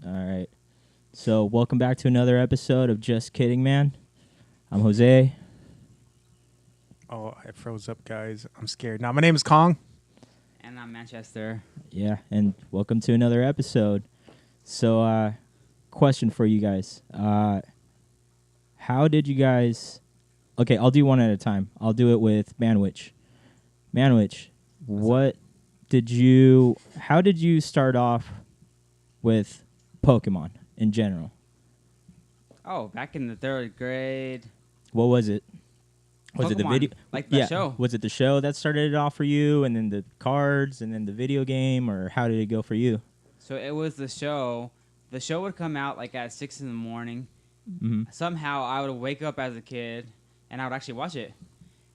All right. So, welcome back to another episode of Just Kidding Man. I'm Jose. Oh, I froze up, guys. I'm scared. Now, my name is Kong. And I'm Manchester. Yeah, and welcome to another episode. So, question for you guys. How did you guys... Okay, I'll do one at a time. I'll do it with Manwich. Manwich, how did you start off with Pokemon in general? Oh, back in the third grade. What was it? Was it the Pokemon, video? like the show. Was it the show that started it off for you, and then the cards, and then the video game, or how did it go for you? So it was the show. The show would come out like at 6 in the morning. Mm-hmm. Somehow I would wake up as a kid, and I would actually watch it.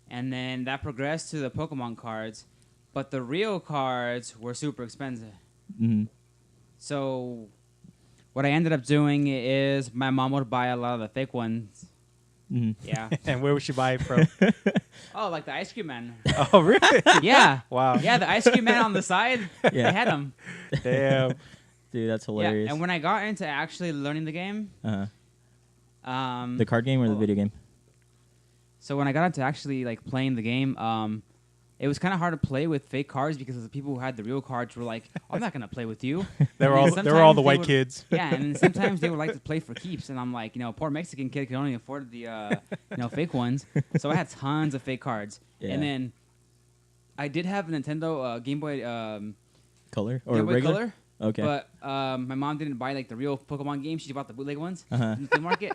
And then that progressed to the Pokemon cards. But the real cards were super expensive. Mm-hmm. So what I ended up doing is my mom would buy a lot of the fake ones. Mm-hmm. Yeah. And where would she buy it from? Oh, like the Ice Cream Man. Oh, really? Yeah. Wow. Yeah, the Ice Cream Man on the side. Yeah. They had them. Damn. Dude, that's hilarious. Yeah, and when I got into actually learning the game, uh-huh. The card game or the video game? So when I got into actually like playing the game, it was kind of hard to play with fake cards because the people who had the real cards were like, "I'm not gonna play with you." They were And all then they were all the sometimes white would- kids. Yeah, and then sometimes they would like to play for keeps, and I'm like, poor Mexican kid can only afford the fake ones. So I had tons of fake cards, Yeah. and then I did have a Nintendo Game Boy Color or Game Boy regular? Color. Okay. But my mom didn't buy like the real Pokemon games. She bought the bootleg ones Uh-huh. from the flea market.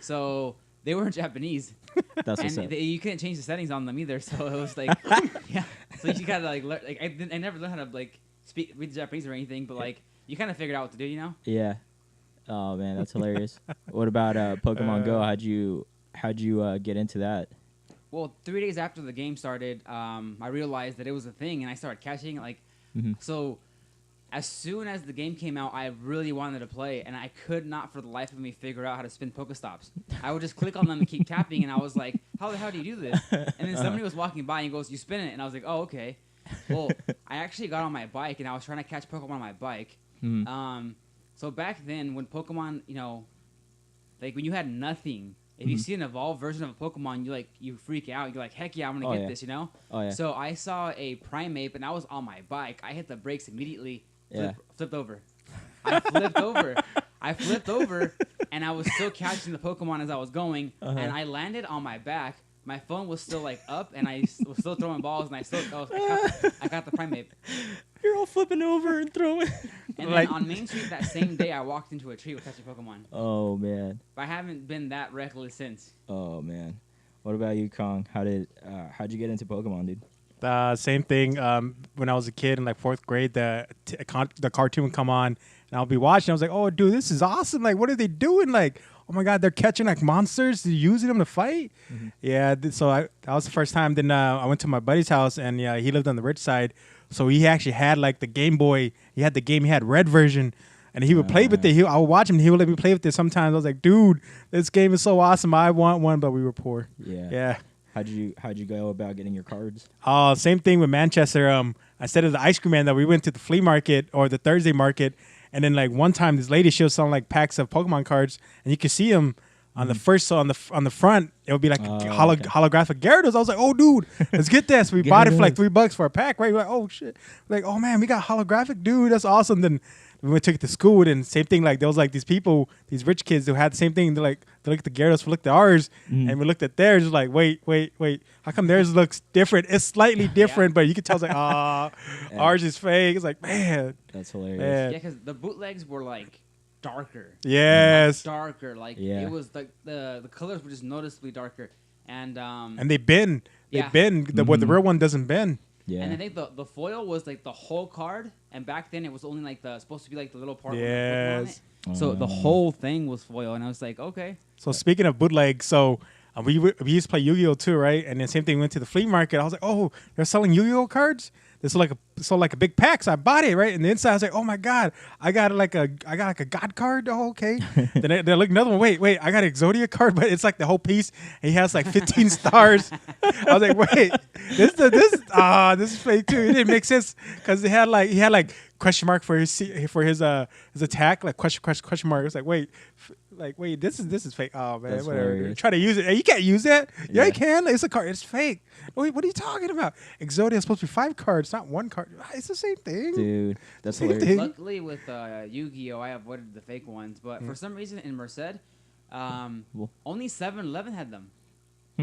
So they were in Japanese, That's what's and up. you couldn't change the settings on them either. So it was like, yeah. So you gotta like learn. Like I never learned how to like read the Japanese or anything, but like you kind of figured out what to do, Yeah. Oh man, that's hilarious. What about Pokemon Go? How'd you get into that? Well, 3 days after the game started, I realized that it was a thing, and I started catching it. Like, Mhm. so as soon as the game came out, I really wanted to play, and I could not for the life of me figure out how to spin Pokestops. I would just click on them and keep tapping, and I was like, how the hell do you do this? And then somebody was walking by and goes, you spin it. And I was like, oh, okay. Well, I actually got on my bike, and I was trying to catch Pokemon on my bike. Mhm. So back then, when Pokemon, like when you had nothing, if you see an evolved version of a Pokemon, you freak out. You're like, heck yeah, I'm gonna Oh, get yeah. this, Oh yeah. So I saw a Primeape, and I was on my bike. I hit the brakes immediately. Flipped over. I flipped over, and I was still catching the Pokemon as I was going, Uh-huh. and I landed on my back. My phone was still like up, and I was still throwing balls, and I got the Primeape. You're all flipping over and throwing. And Like- then on Main Street that same day, I walked into a tree with catching Pokemon. Oh man. But I haven't been that reckless since. Oh man. What about you, Kong? How'd you get into Pokemon, dude? Same thing. When I was a kid in like fourth grade, the cartoon would come on, and I'll be watching. I was like, "Oh, dude, this is awesome! Like, what are they doing? Like, oh my god, they're catching like monsters, they're using them to fight." Mhm. Yeah. So that was the first time. Then I went to my buddy's house, and yeah, he lived on the rich side, so he actually had like the Game Boy. He had the game. He had red version. And he would play with it. I would watch him. And he would let me play with it sometimes. I was like, "Dude, this game is so awesome! I want one." But we were poor. Yeah. Yeah. How'd you go about getting your cards? Same thing with Manchester. Instead of the Ice Cream Man, that we went to the flea market or the Thursday market, and then like one time this lady, she was selling like packs of Pokemon cards, and you could see them on the first. So on the front, it would be like Oh, okay. holographic Gyarados. I was like, "Oh, dude, let's get this." We bought it for like Gyarados. $3 for a pack, right? We're like, "Oh shit!" We're like, "Oh man, we got holographic, dude. That's awesome." Then we took it to school, and same thing. Like there was like these people, these rich kids who had the same thing. They looked at the Gyarados, we looked at ours, and we looked at theirs. Just like, wait, how come theirs looks different? It's slightly different, but you could tell it's like, Yeah. ours is fake. It's like, man, That's hilarious. man. Yeah, because the bootlegs were like darker. Yes. Darker. Like Yeah. it was like the colors were just noticeably darker. And And they bend. Yeah. What the real one doesn't bend. Yeah. And I think the foil was like the whole card, and back then it was only like supposed to be like the little part. Yes. With the Pokemon on it. So the whole thing was foil, and I was like, okay. So speaking of bootleg, so we used to play Yu-Gi-Oh too, right? And then same thing, went to the flea market. I was like, oh, they're selling Yu-Gi-Oh cards. This is like a big pack, so I bought it, right? And the inside, I was like, oh my god, I got like a God card. Oh, okay. Then I look another one. Wait, I got an Exodia card, but it's like the whole piece. And he has like 15 stars. I was like, wait, this is fake too. It didn't make sense because he had like question mark for his attack, like question mark. It's like wait, this is fake. Oh man, That's whatever. hilarious. Try to use it. Hey, you can't use that. Yeah, Yeah. you can. It's a card. It's fake. Wait, what are you talking about? Exodia is supposed to be 5 cards, not 1 card. It's the same thing. Dude, that's Same hilarious. thing. Luckily, with Yu-Gi-Oh, I avoided the fake ones, but for some reason in Merced, Well- only 7-Eleven had them.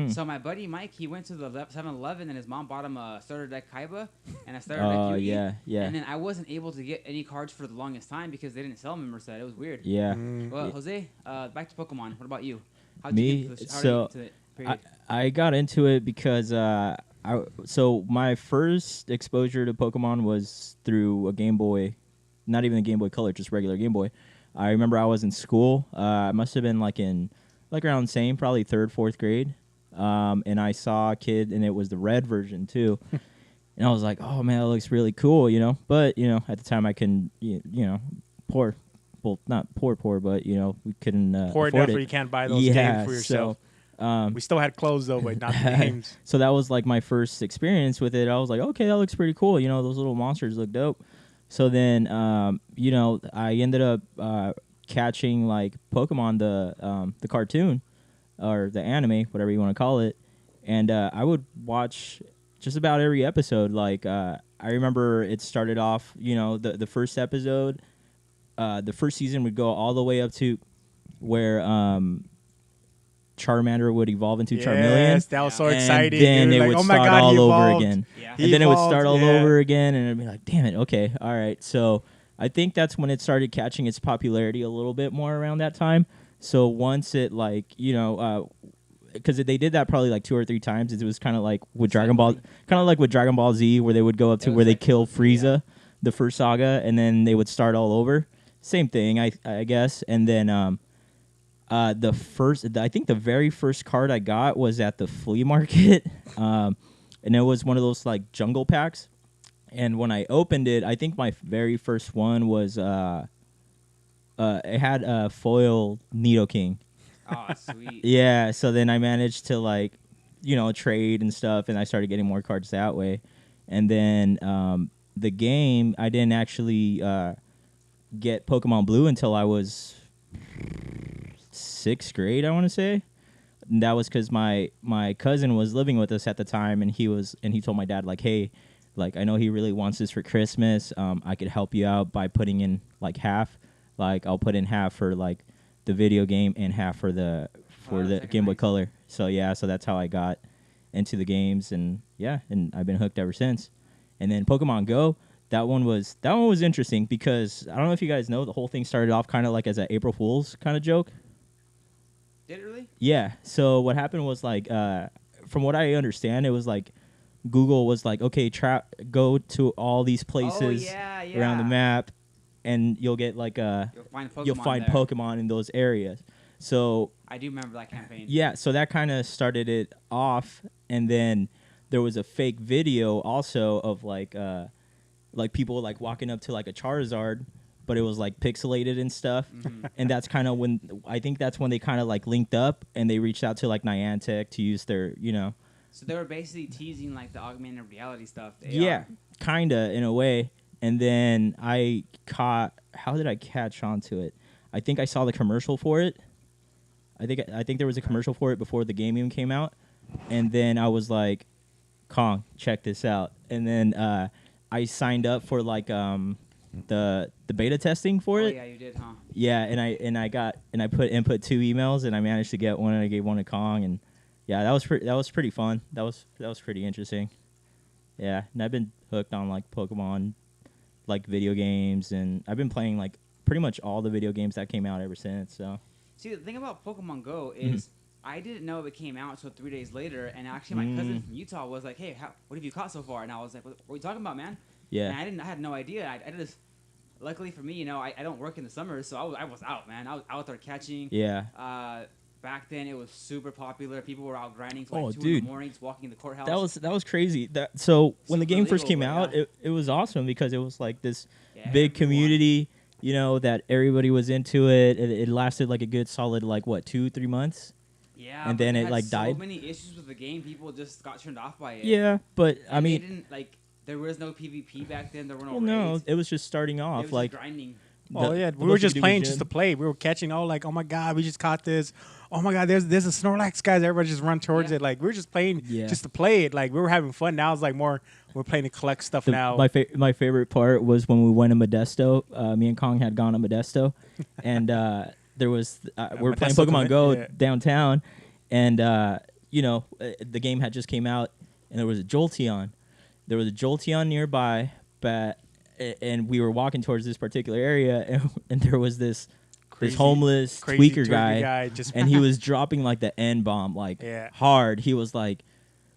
So my buddy Mike, he went to the 7-Eleven and his mom bought him a starter deck Kaiba and a starter deck Oh, Yugi. yeah, yeah. And then I wasn't able to get any cards for the longest time because they didn't sell them in Merced. It was weird. Yeah. Well, Yeah. Jose, back to Pokemon. What about you? How'd Me? you get into So, how did you get into it? Period. I got into it because so my first exposure to Pokemon was through a Game Boy, not even a Game Boy Color, just regular Game Boy. I remember I was in school. I must have been like around the same, probably 3rd, 4th grade. And I saw a kid, and it was the red version too. And I was like, oh man, that looks really cool, you know. But you know, at the time I couldn't, you know, poor, well, not poor, but you know, we couldn't Poor afford enough it. where you can't buy those Yeah, games for yourself. So, We still had clothes though, but not the games. so that was like my first experience with it. I was like, okay, that looks pretty cool. You know, those little monsters look dope. So then, you know, I ended up catching like Pokemon, the cartoon or the anime, whatever you want to call it. And I would watch just about every episode. Like I remember it started off, you know, the first episode, the first season would go all the way up to where Charmander would evolve into Charmeleon. Yes, that was so And exciting. then dude. it Like, would oh my start God, all he over evolved. again. Yeah. He And then it would evolved, start all yeah. over again, and it'd be like, damn it, okay, all right. So I think that's when it started catching its popularity a little bit more around that time. So once it, like, you know, because they did that probably like 2 or 3 times. It was kind of like with Dragon Ball, Z, where they would go up to It was where they like- kill Frieza, yeah. the first saga, and then they would start all over. Same thing, I guess. And then I think the very first card I got was at the flea market, and it was one of those like jungle packs. And when I opened it, I think my very first one was it had a foil Nidoking. Oh, sweet. Yeah, so then I managed to, like, you know, trade and stuff, and I started getting more cards that way. And then the game, I didn't actually get Pokemon Blue until I was 6th grade, I want to say. And that was because my cousin was living with us at the time, and he told my dad, like, hey, like, I know he really wants this for Christmas. I could help you out by putting in like half. Like, I'll put in half for like the video game and half for the that's Game Boy nice. Color. So yeah, so that's how I got into the games, and yeah, and I've been hooked ever since. And then Pokemon Go, that one was interesting because I don't know if you guys know, the whole thing started off kind of like as an April Fool's kind of joke. Did it really? Yeah. So what happened was like, from what I understand, it was like Google was like, okay, go to all these places yeah, yeah. around the map, and you'll get like You'll find Pokemon. Pokemon in those areas. So I do remember that campaign. yeah, so that kind of started it off, and then there was a fake video also of like people like walking up to like a Charizard, but it was like pixelated and stuff. Mhm. And that's kind of when they kind of like linked up, and they reached out to like Niantic to use their, you know. So they were basically teasing like the augmented reality stuff. the AR. Yeah, kinda in a way. And then how did I catch on to it? I think I saw the commercial for it. I think there was a commercial for it before the game even came out. And then I was like, Kong, check this out. And then I signed up for like the beta testing for Oh it. yeah, you did, huh? Yeah, and I put input 2 emails, and I managed to get one, and I gave one to Kong, and yeah, that was pretty fun. That was pretty interesting. Yeah, and I've been hooked on like Pokemon, like video games, and I've been playing like pretty much all the video games that came out ever since. So See, the thing about Pokemon Go Mm-hmm. is I didn't know it came out until 3 days later, and actually my cousin from Utah was like, "Hey, what have you caught so far?" And I was like, "What are you talking about, man?" yeah, And I had no idea. I just, luckily for me, you know, I don't work in the summers, so I was out, man. I was out there catching. yeah. Back then, it was super popular. People were out grinding till Oh, like 2 in dude. the mornings, walking the courthouse. That was crazy. So when the Super game first legal, came but out, yeah. it was awesome because it was like this Yeah, big everyone. community, you know, that everybody was into it. It lasted like a good solid like what 2-3 months. Yeah, and but then it it, had like, so died. many issues with the game. People just got turned off by it. Yeah, but I And they mean, didn't like. there was no PvP back then. There were no Well, no, raids. it was just starting It off. was Like, just grinding. Oh yeah, the we were most you just could do was playing just to gym. play. We were catching like, oh my god, we just caught this. Oh my god, there's a Snorlax, guys. Everybody just run towards Yeah. it. Like we were just playing Yeah. just to play it. Like we were having fun. Now it's like more we're playing to collect stuff now. My favorite part was when we went to Modesto. Me and Kong had gone to Modesto, and there was we were playing Modesto Pokemon Go yeah. downtown, and the game had just came out, and there was a Jolteon. There was a Jolteon nearby, and we were walking towards this particular area, and there was this Crazy- homeless crazy tweaker guy, just and he was dropping like the N bomb like Yeah. hard. He was like,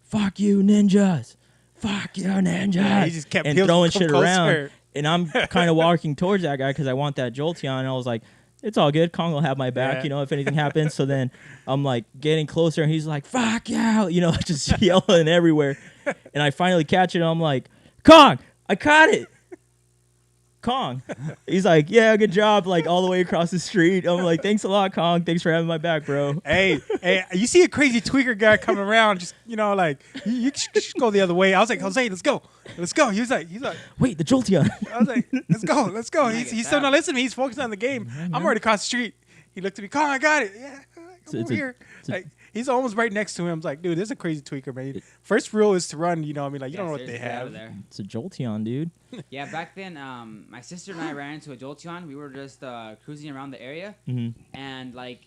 "Fuck you, ninjas! Fuck you, ninjas!" Yeah, he just kept and he'll throwing come shit around. closer. And I'm kind of walking towards that guy because I want that Jolteon. And I was like, "It's all good. Kong will have my back, Yeah. if anything happens." So then I'm like getting closer, and he's like, "Fuck you!" Just yelling everywhere. And I finally catch it. And I'm like, "Kong, I caught it." Kong. He's like, "Yeah, good job." Like all the way across the street. I'm like, "Thanks a lot, Kong. Thanks for having my back, bro." hey, you see a crazy tweaker guy coming around, just like you should go the other way. I was like, Jose, let's go. He's like, Wait, the Jolteon. I was like, let's go. I He's get still that. not listening to me. He's focused on the game. I'm already across the street. He looked at me, Kong, I got it. Yeah, come over here. Like he's almost right next to him. I was like, dude, this is a crazy tweaker, man. First rule is to run. You know what I mean? Like you don't know what they seriously, get out have. of there. It's a Jolteon, dude. Yeah, back then, my sister and I ran into a Jolteon. We were just cruising around the area, hmm and like,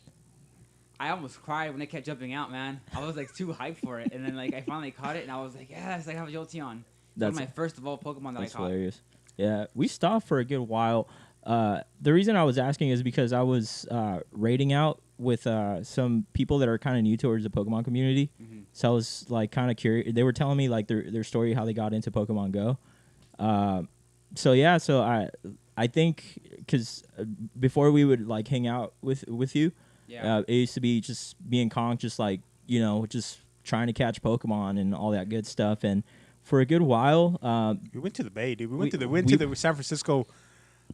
I almost cried when it kept jumping out, man. I was like too hyped for it, and then like I finally caught it, and I was like, yes, I have a Jolteon. That's one of my first of all Pokemon that I That's caught. hilarious. Yeah, we stopped for a good while. The reason I was asking is because I was raiding out with some people that are kind of new towards the Pokemon community. Mhm. So I was like kind of curious. They were telling me like their story, how they got into Pokemon Go. So I think because before we would like hang out with you, Yeah. it used to be just me and Kong, just like just trying to catch Pokemon and all that good stuff. And for a good while, We went to the Bay, dude. We We- went to the San Francisco,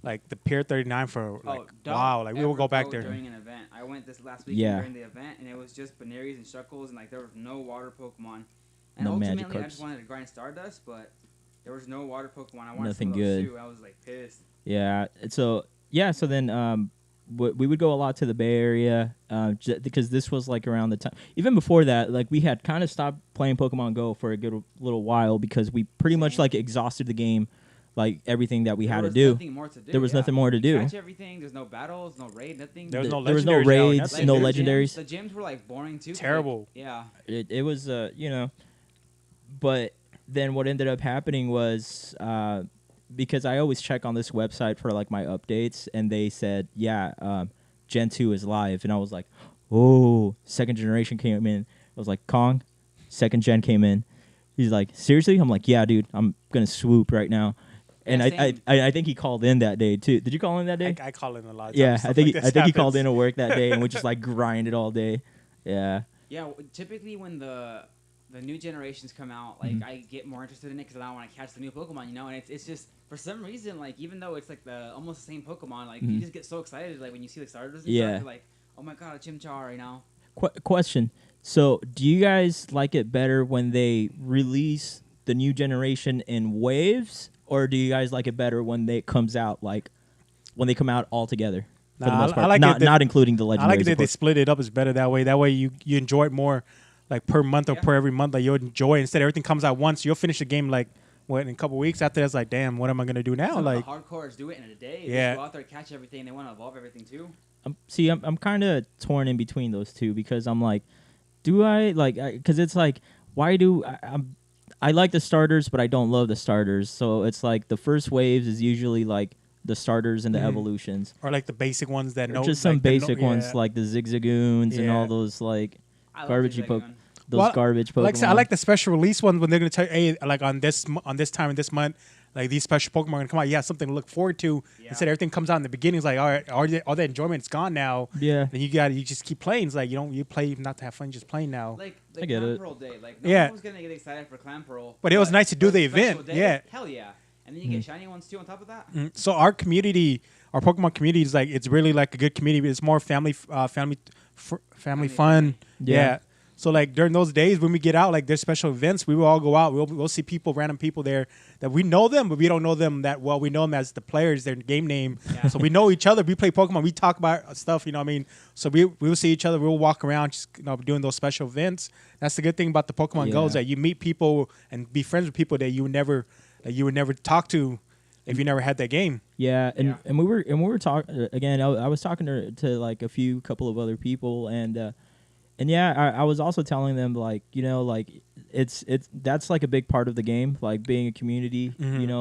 like the Pier 39 for like don't wow. Like we will ever go back there. during an event. I went this last weekend Yeah. during the event, and it was just Benaries and Shuckles, and like there was no water Pokemon. And No ultimately, I Magikarps. just wanted to grind Stardust, but there was no water Pokemon. I wanted Nothing some of those good. too. I was like pissed. yeah. So then we would go a lot to the Bay Area because this was like around the time. Even before that, like we had kind of stopped playing Pokemon Go for a good little while because we pretty much Same. like exhausted the game, like everything that we There had to was do. nothing more to do. There was yeah. nothing more to You do. Catch everything. There's no battles, no raid, nothing. There was no There was no legendaries now, raids, nothing. no the legendaries. Gyms, the gyms were like boring too. 'cause, Terrible. Like, yeah. It was but then what ended up happening was because I always check on this website for like my updates, and they said Gen 2 is live, and I was like, oh, second generation came in. I was like, Kong, second gen came in. He's like, seriously? I'm like, yeah, dude, I'm gonna swoop right now. And Yeah, I same. I think he called in that day too. Did you call in that day? I call in a lot. Of Yeah, times I stuff think like I this think he called happens. in to work that day, and we just like grinded all day. Yeah. Yeah, typically when the new generations come out, like Mhm. I get more interested in it because I want to catch the new Pokemon, and it's just for some reason, like even though it's like the almost the same Pokemon, like you Mhm. just get so excited, like when you see the starters and Yeah. stuff, you're like, oh my god, a Chimchar right now. Question. So, do you guys like it better when they release the new generation in waves, or do you guys like it better when they comes out like when they come out all together? For the Nah, most I part, like it not that- not including the legendaries. I like it of that they course. split it up. It's better that way. That way you enjoy it more, like per month or Yeah. per every month. Like you'll enjoy it instead. Everything comes out once. You'll finish the game like in a couple weeks after. That's like, damn, what am I gonna do now? Some Like of the hardcores do it in a day. They Yeah. just go out there, catch everything. They want to evolve everything too. I'm kind of torn in between those two because I'm like, do I like? Because it's like, why do I like the starters, but I don't love the starters. So it's like the first waves is usually like the starters and the Mhm. evolutions. or like the basic ones that Or know just some like, the basic ones yeah. like the Zigzagoons and Yeah. all those like I love Garbage Zigzagoon. Poke- those Well, garbage Pokemon. Like I like the special release ones when they're gonna tell you, hey, like on this time in this month, like these special Pokemon are gonna come out. Yeah, something to look forward to. Yeah. Instead, everything comes out in the beginning. It's like, all right, all that enjoyment's gone now. Yeah. Then you just keep playing. It's like you play not to have fun, you just play now. Like I get Clan it. Pearl Day. Like no Yeah. one was gonna get excited for Clan Pearl. But it was nice to do for the special event, day, yeah. Hell yeah. And then you get shiny ones too on top of that. So our community, our Pokemon community is like it's really like a good community. It's more family Family fun. friendly. Yeah. Yeah. So like during those days when we get out, like there's special events, we will all go out. We'll see people, random people there that we know them, but we don't know them that well. We know them as the players, their game name. Yeah. So we know each other. We play Pokemon. We talk about stuff. You know what I mean? So we will see each other. We'll walk around, just doing those special events. That's the good thing about the Pokemon Go is Yeah. that you meet people and be friends with people that you would never talk to if you never had that game. Yeah, Yeah. and we were talking again. I was talking to like a couple of other people, and yeah, I was also telling them like like it's that's like a big part of the game, like being a community,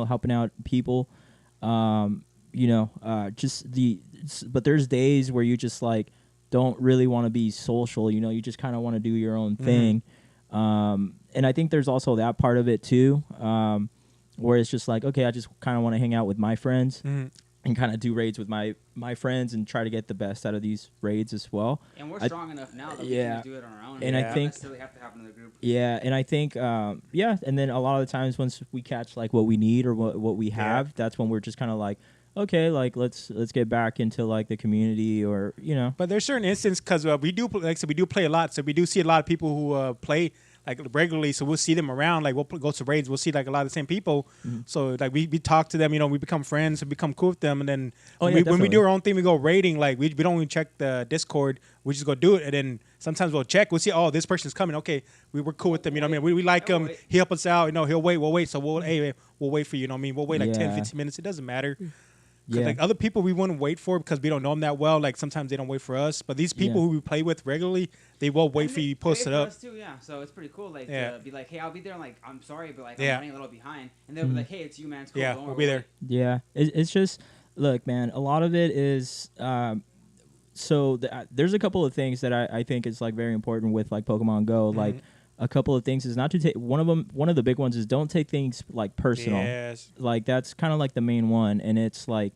helping out people, just but there's days where you just like don't really want to be social, you just kind of want to do your own thing, and I think there's also that part of it too. Where it's just like, okay, I just kind of want to hang out with my friends and kind of do raids with my friends and try to get the best out of these raids as well. And we're I- strong enough now that we yeah. can do it on our own. And We I don't think- necessarily have to have another group. Yeah, and I think, and then a lot of the times once we catch like what we need or what we have, that's when we're just kind of like, okay, like let's get back into like the community or But there's certain instances because we do, like I said, we do play a lot. So we do see a lot of people who play like regularly. So we'll see them around. Like we'll go to raids. We'll see like a lot of the same people. So like we talk to them. We become friends. We become cool with them. And then when we definitely. do our own thing, we go raiding. Like we don't even check the Discord. We just go do it. And then sometimes we'll check. We'll see. Oh, this person's coming. Okay, we're cool with them. You know what I mean? We like Yeah, him. we'll wait. He help us out. He'll wait. We'll wait. So we'll wait for you. You know what I mean? We'll wait like 10, Yeah. 15 minutes. It doesn't matter. 'Cause, yeah. like other people we wouldn't wait for because we don't know them that well. Like sometimes they don't wait for us. But these people Yeah. who we play with regularly, they will wait for you to post Wait it for up. us too, yeah. So it's pretty cool. Like Yeah. to be like, hey, I'll be there. And like, I'm sorry, but like Yeah. I'm running a little behind. And they'll be like, hey, it's you, man. It's cool. Yeah, Don't we'll worry, be there. Yeah, it's just look, man. A lot of it is there's a couple of things that I think is like very important with like Pokemon Go. Like a couple of things is not to take one of the big ones is don't take things like personal. Yes. Like that's kind of like the main one, and it's like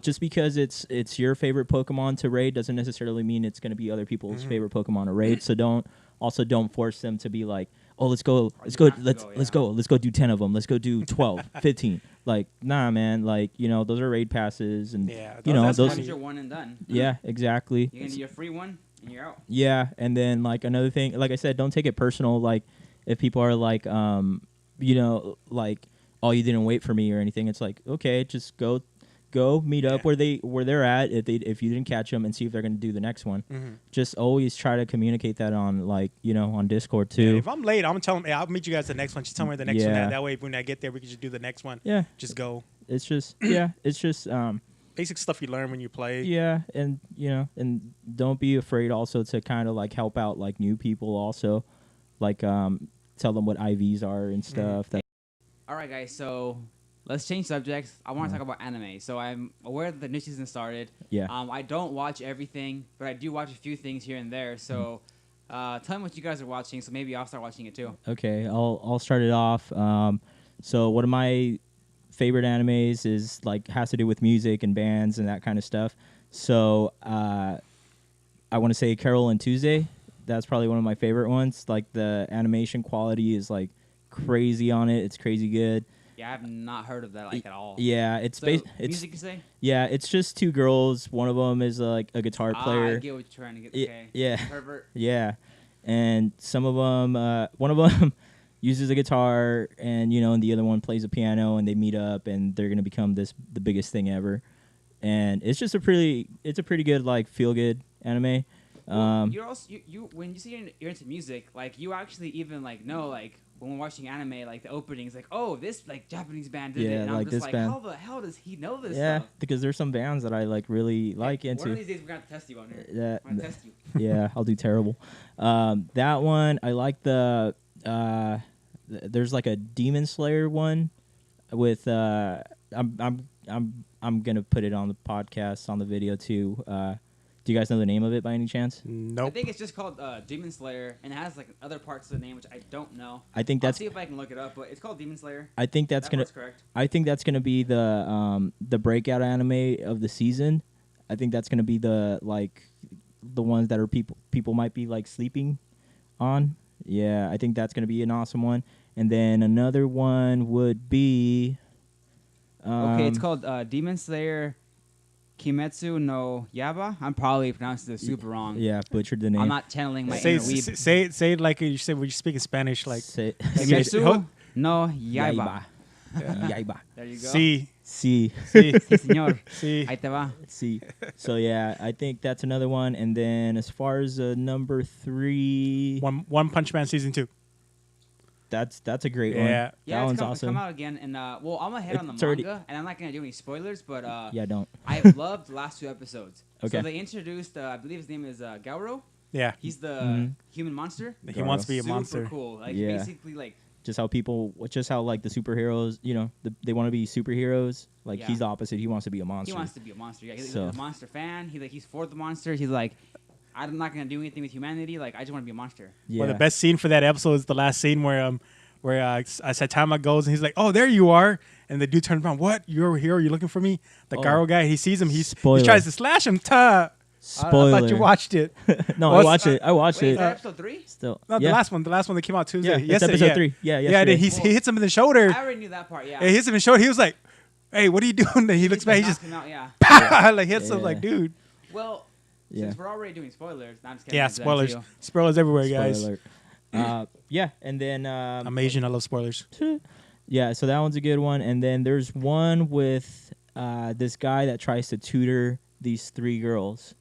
just because it's your favorite Pokemon to raid doesn't necessarily mean it's going to be other people's favorite Pokemon to raid. So don't force them to be like, oh, let's go have to let's go do 10 of them, let's go do 12 15. Like, nah, man, like those are raid passes, and Yeah, That's those once you're one and done. yeah, exactly. You're gonna do your free one and you're out. Yeah, and then like another thing, like I said, don't take it personal. Like if people are like, like, oh, you didn't wait for me or anything. It's like, okay, just go meet up where they're at if you didn't catch them and see if they're gonna do the next one. Just always try to communicate that on like on Discord Yeah, too. if I'm late, I'm gonna tell them, hey, I'll meet you guys the next one. Just tell me where the next one Yeah. at. That way, when I get there, we can just do the next one. Yeah, Just go. it's just it's just Basic stuff you learn when you play. yeah, and and don't be afraid also to kind of like help out like new people also, like tell them what IVs are and stuff. That All right, guys. So let's change subjects. I want to talk about anime. So I'm aware that the new season started. yeah. I don't watch everything, but I do watch a few things here and there. So tell me what you guys are watching. So maybe I'll start watching it too. Okay, I'll start it off. So one of my favorite animes is like has to do with music and bands and that kind of stuff. So I want to say Carol and Tuesday. That's probably one of my favorite ones. Like the animation quality is like crazy on it. It's crazy good. Yeah, I have not heard of that like at all. Yeah, it's So, it's music, you say? yeah, it's just two girls. One of them is like a guitar I player. get what you're trying to get. Y- Okay. yeah. Pervert. Yeah, and some of them, one of them uses a guitar, and and the other one plays a piano, and they meet up, and they're gonna become the biggest thing ever. And it's just a pretty good like feel good anime. Well, you're also you when you say you're into music, like you actually even like know like when we're watching anime, like the openings, like oh this like Japanese band did it, Yeah, and like I'm just this like band. how the hell does he know this Yeah, stuff? because there's some bands that I like really like One of into. these days we're gonna have to test you on here. That I'm gonna test you. yeah, I'll do terrible. That one I like there's like a Demon Slayer one with I'm gonna put it on the podcast on the video too. Do you guys know the name of it by any chance? I Nope. think it's just called Demon Slayer, and it has like other parts of the name which I don't know. I think I'll that's see if I can look it up, but it's called Demon Slayer. I think that's That gonna part's correct. I think that's gonna be the breakout anime of the season. I think that's gonna be the ones that are people might be like sleeping on. Yeah, I think that's gonna be an awesome one. And then another one would be Okay, it's called Demon Slayer Kimetsu no Yaba. I'm probably pronouncing it super wrong. Yeah, butchered the name. I'm not channeling my Say inner weeb. say it like you say when you speak in Spanish, like Say, Kimetsu no Yaiba. Yaiba. There you go. see See. see Sí, señor. see. Ahí te va. See. So yeah, I think that's another one. And then as far as number 3, One Punch Man season 2. that's a great one. Yeah. Yeah, That it's one's come awesome. out again, and well, I'm ahead on the It's already- manga, and I'm not gonna do any spoilers, but Yeah, don't. I've loved the last 2 episodes. Okay. So they introduced, I believe his name is Gauro. Yeah. He's the Mhm. human monster. He wants to be a Super monster. cool. Like Yeah. basically, like Just how like the superheroes, they want to be superheroes. Like Yeah. he's the opposite. He wants to be a monster. he wants to be a monster. Yeah, he's So- a monster fan. He's for the monster. He's like, I'm not gonna do anything with humanity. Like I just want to be a monster. Yeah. Well, the best scene for that episode is the last scene where Saitama goes and he's like, "Oh, there you are," and the dude turns around. "What? You're here? You're looking for me?" The Oh. Garo guy, he sees him. He Spoiler. tries to slash him. I thought you watched it. No, Well, I watched it. I watched Wait, is it. that episode 3? Still. No, yeah. the last one that came out Tuesday. Yeah, it's yesterday, episode yeah. 3. Yeah, Yeah, and then yesterday. he hits him in the shoulder. I already knew that part. Yeah. He hits him in the shoulder. He was like, "Hey, what are you doing?" And he looks back. He just Knocked him out, yeah. like hits him. Yeah. Like, dude. Well, Yeah. since we're already doing spoilers, I'm just kidding. Yeah, spoilers. Spoilers everywhere, guys. Spoiler alert. Yeah, and then I'm Asian. I love spoilers. yeah, so that one's a good one. And then there's one with this guy that tries to tutor these 3 girls.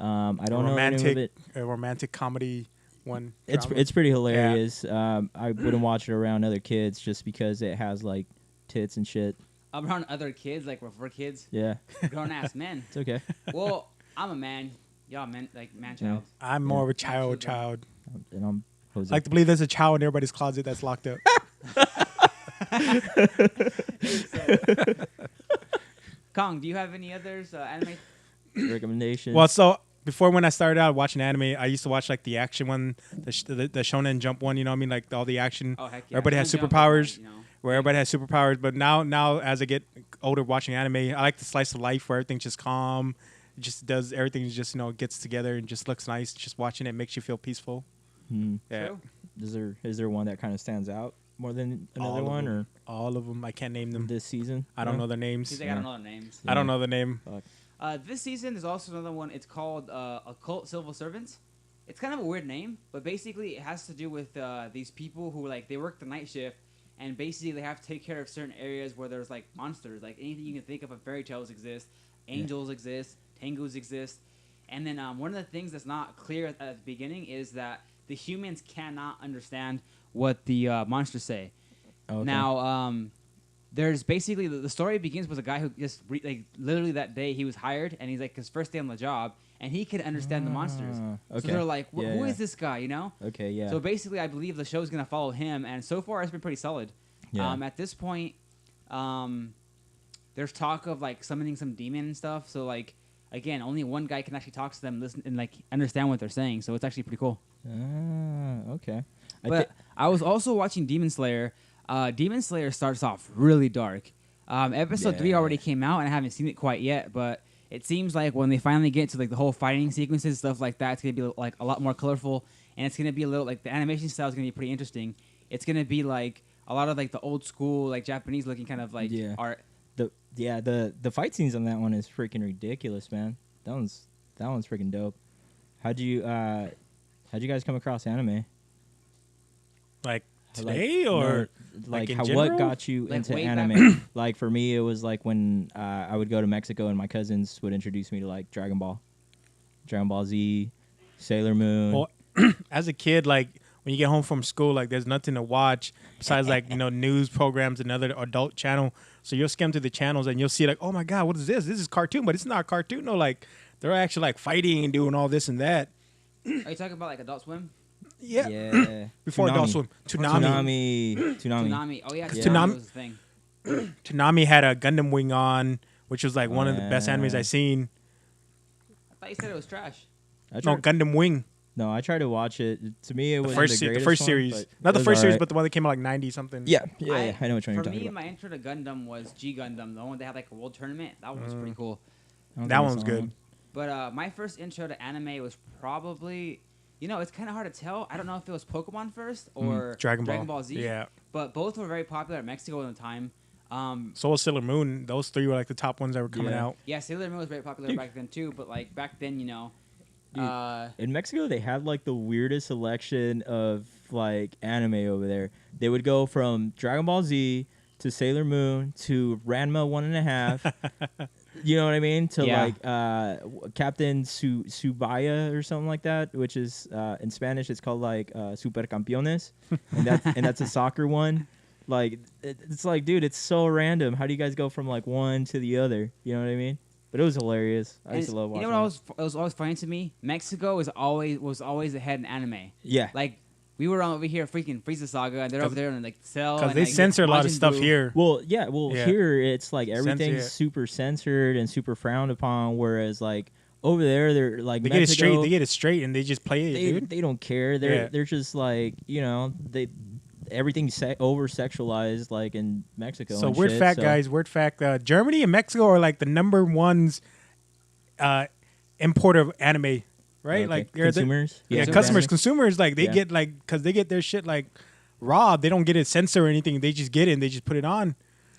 I don't know the name of it. A romantic comedy one. It's drama. it's pretty hilarious. I wouldn't watch it around other kids just because it has like tits and shit. Around other kids, like we're kids, Yeah, grown ass men. it's okay. Well, I'm a man. Y'all men, like man child. I'm more of a Absolutely. child. And I'm Jose. I like to believe there's a child in everybody's closet that's locked up. Kong, do you have any others anime? Recommendation. Well, so before when I started out watching anime, I used to watch like the action one, the Shonen Jump one. You know what I mean? Like all the action. Oh heck yeah! Everybody has Shonen Jump, superpowers. you know. Where everybody has superpowers. But now as I get older watching anime, I like the slice of life where everything's just calm. It just does everything just gets together and just looks nice. Just watching it makes you feel peaceful. Yeah. True. Is there one that kind of stands out more than another All of one, them. All of them. I can't name or them. this season? I don't No? know their names. He's like, I don't know the names. I don't know the name. Fuck. This season there's also another one. It's called Occult Civil Servants. It's kind of a weird name, but basically it has to do with these people who like they work the night shift, and basically they have to take care of certain areas where there's like monsters, like anything you can think of fairy tales exist, angels exist, tengus exist, and then one of the things that's not clear at the beginning is that the humans cannot understand what the monsters say. Okay. Now, there's basically the story begins with a guy who just like literally that day he was hired, and he's like his first day on the job, and he could understand the monsters. Okay. So they're like, Yeah, who yeah. is this guy? You know. Okay, yeah. So basically, I believe the show's gonna follow him, and so far it's been pretty solid. Yeah. At this point, there's talk of like summoning some demon and stuff. So like again, only one guy can actually talk to them, listen, and like understand what they're saying. So it's actually pretty cool. Okay. But I was also watching Demon Slayer. Demon Slayer starts off really dark. Episode 3 Yeah. already came out, and I haven't seen it quite yet. But it seems like when they finally get to like the whole fighting sequences, stuff like that, it's gonna be like a lot more colorful, and it's gonna be a little like the animation style is gonna be pretty interesting. It's gonna be like a lot of like the old school like Japanese looking kind of like Yeah. art. the fight scenes on that one is freaking ridiculous, man. That one's freaking dope. How'd you guys come across anime? Like Like, today or no, like in what general? got you Like into way back anime? Like for me, it was like when I would go to Mexico and my cousins would introduce me to like Dragon Ball Z, Sailor Moon. Well, as a kid, like when you get home from school, like there's nothing to watch besides like news programs and other adult channel. So you'll skim through the channels and you'll see like, oh my god, what is this? This is cartoon, but it's not cartoon. No, like they're actually like fighting and doing all this and that. Are you talking about like Adult Swim? Yeah. Before Toonami. Adult Swim, Toonami. Tsunami. Oh yeah, Yeah. Tsunami was the thing. Toonami had a Gundam Wing on, which was like one of the best animes Yeah. I seen. I thought you said it was trash. I No, tried, Gundam Wing. no, I tried to watch it. To me, it The was first, the the first series, one, not the it was first series, alright. but the one that came out like 90 something. yeah, I know which one you're For talking me, about. my intro to Gundam was G Gundam, the one that had like a world tournament. That one was pretty cool. I don't that think I one's saw good. one. But my first intro to anime was probably, it's kind of hard to tell. I don't know if it was Pokemon first or Dragon Ball. Z. Yeah. But both were very popular in Mexico at the time. So was Sailor Moon. Those three were like the top ones that were coming Yeah. out. Yeah, Sailor Moon was very popular Dude. back then too. But like back then, Dude. In Mexico, they had like the weirdest selection of like anime over there. They would go from Dragon Ball Z to Sailor Moon to Ranma 1.5. You know what I mean? To Yeah. like Captain Subaya or something like that, which is in Spanish it's called like Supercampeones, and that's a soccer one. Like it's like, dude, it's so random. How do you guys go from like one to the other? You know what I mean? But it was hilarious. I used to love You watching. know what was always funny to me? Mexico was always ahead in anime. Yeah. Like we were over here freaking Frieza Saga, and they're over there in like Cell. Because and, they like, censor a lot of Majin stuff Buu. here. Well, Yeah. here it's like everything's Censor. super censored and super frowned upon, whereas like over there they're like They get it straight. Mexico, They get it straight, and they just play it, dude. they don't care. They're Yeah. they're just like, you know, everything's over sexualized like in Mexico. So and weird shit, fact, so- guys. Weird fact. Germany and Mexico are like the number ones importer of anime, right? Okay. Like they're the- consumers. yeah, Consumers. customers. Consumers like they Yeah. get like because they get their shit like raw. They don't get it censored or anything. They just get it and they just put it on.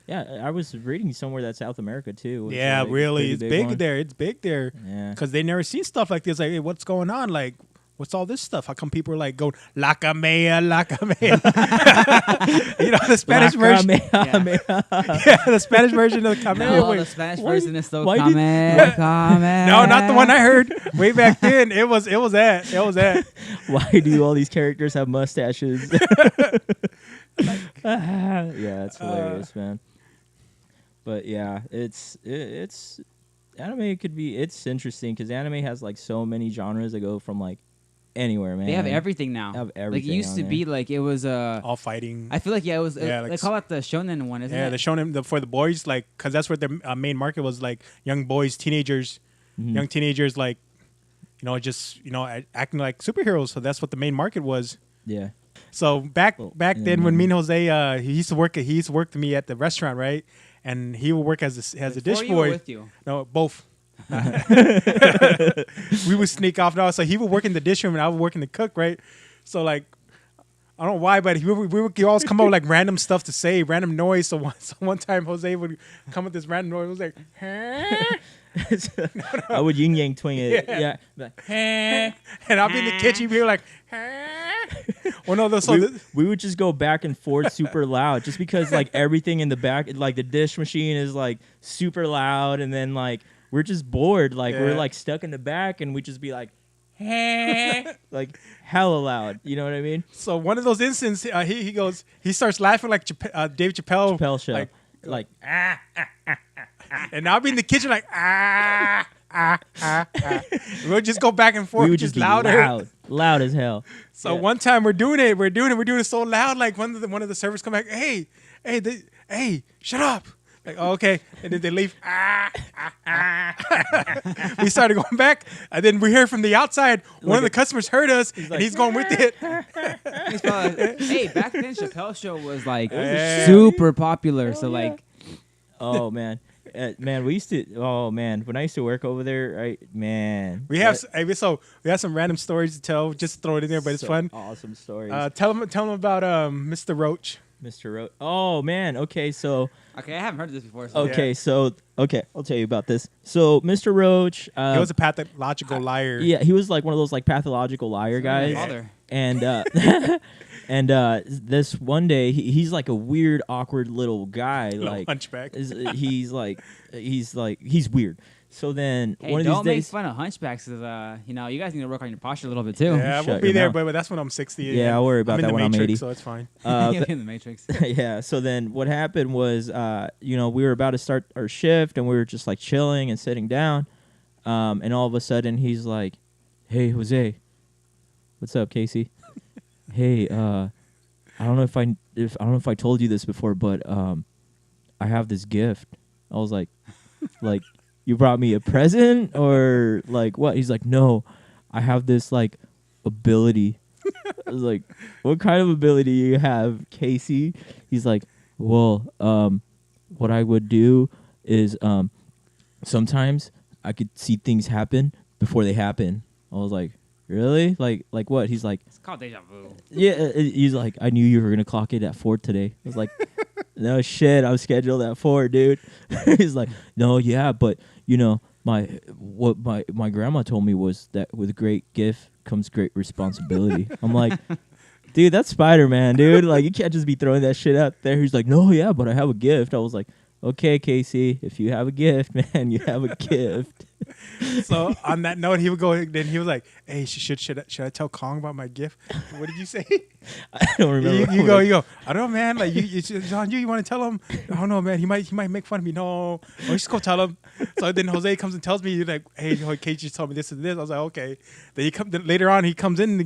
Yeah, I was reading somewhere that South America too. was, Yeah, like, a really, pretty it's big big one. there. It's big there Yeah. because they never seen stuff like this. Like, hey, what's going on? Like, what's all this stuff? How come people are like going la camea, la camea? You know the Spanish version. Yeah, the Spanish version of the camea. No, Wait, the Spanish why- version is so why did- no, not the one I heard way back then. It was that. Why do all these characters have mustaches? Yeah, it's hilarious, man. But yeah, it's anime could be it's interesting because anime has like so many genres that go from like anywhere, man. They have everything now. They have Like it everything used on to there. be like it was All fighting. I feel like it was. Yeah, they like call it the shonen one, isn't Yeah, it? they're showing them for the boys, like, because that's what their main market was, like, young boys, teenagers, Mhm. young teenagers, like, just acting like superheroes. So that's what the main market was. Yeah. So back Well, then, when me and Jose, he used to work with me at the restaurant, right? And he would work as a dish For you or boy. with you? No, both. We would sneak off now. So he would work in the dish room and I would work in the cook, right? So like, I don't know why, but we would always come up with like random stuff to say, random noise. So one time Jose would come with this random noise. It was like, huh? I would yin yang twing it. Yeah. Yeah. And I'll be in the kitchen, be like, huh? Well, no, so We would just go back and forth super loud just because like everything in the back, like the dish machine is like super loud, and then like we're just bored, like we're Yeah. like stuck in the back, and we just be like like hella loud, you know what I mean? so one of those instances, he starts laughing like Dave Chappelle. Chappelle show. Like, Like and I'll be in the kitchen like, We'll just go back and forth, we would just be louder. loud as hell. So Yeah. one time we're doing it so loud, like one of the servers come back, hey, shut up. Like, oh, okay, and then they leave. We started going back, and then we hear from the outside. One of the customers heard us, and like, he's going with it. He's probably- hey, back then Chappelle Show was like Yeah. super popular. So like, Oh man. Man, we used to. Oh man, when I used to work over there, man, We have some random stories to tell. Just throw it in there, but it's so fun. Awesome stories, Tell them about Mr. Roach. Mr. Roach. Oh man, okay, so okay, I haven't heard this before. So okay, I'll tell you about this. So Mr. Roach, He was a pathological liar. yeah, he was like one of those like pathological liar Sounds like guys, my father. and this one day he's like a weird, awkward little guy, Little like hunchback. he's weird. So then Hey, one of don't these make days, fun of hunchbacks. Cause, you guys need to work on your posture a little bit too. Yeah, I Shut won't be your there, mouth. but that's when I'm 60. Yeah, I'll worry about in that the when I'm Matrix, 80. so it's fine. You're in the Matrix. yeah. So then what happened was, we were about to start our shift and we were just like chilling and sitting down. And all of a sudden he's like, "Hey, Jose, what's up, Casey? Hey, I don't know if I told you this before, but I have this gift." I was like, you brought me a present or like what? He's like, "No, I have this like ability." I was like, "What kind of ability do you have, Casey?" He's like, "Well, what I would do is sometimes I could see things happen before they happen." I was like, "Really? Like what?" He's like, It's called deja vu. "Yeah." He's like, "I knew you were gonna clock it at 4 today." I was like, No shit, I'm scheduled at 4, dude. He's like, no, yeah, but you know, my grandma told me was that with great gift comes great responsibility. I'm like, dude, that's Spider-Man, dude. Like, you can't just be throwing that shit out there. He's like, no, yeah, but I have a gift. I was like, okay, Casey, if you have a gift, man, you have a gift. So on that note, he would go. Then he was like, "Hey, should I tell Kong about my gift? What did you say?" I don't remember. You go. I don't know, man. Like it's on you. You want to tell him? I don't know, man. He might make fun of me. No, just go tell him. So then Jose comes and tells me, like, "Hey, Casey just told me this and this." I was like, "Okay." Then later on. He comes in the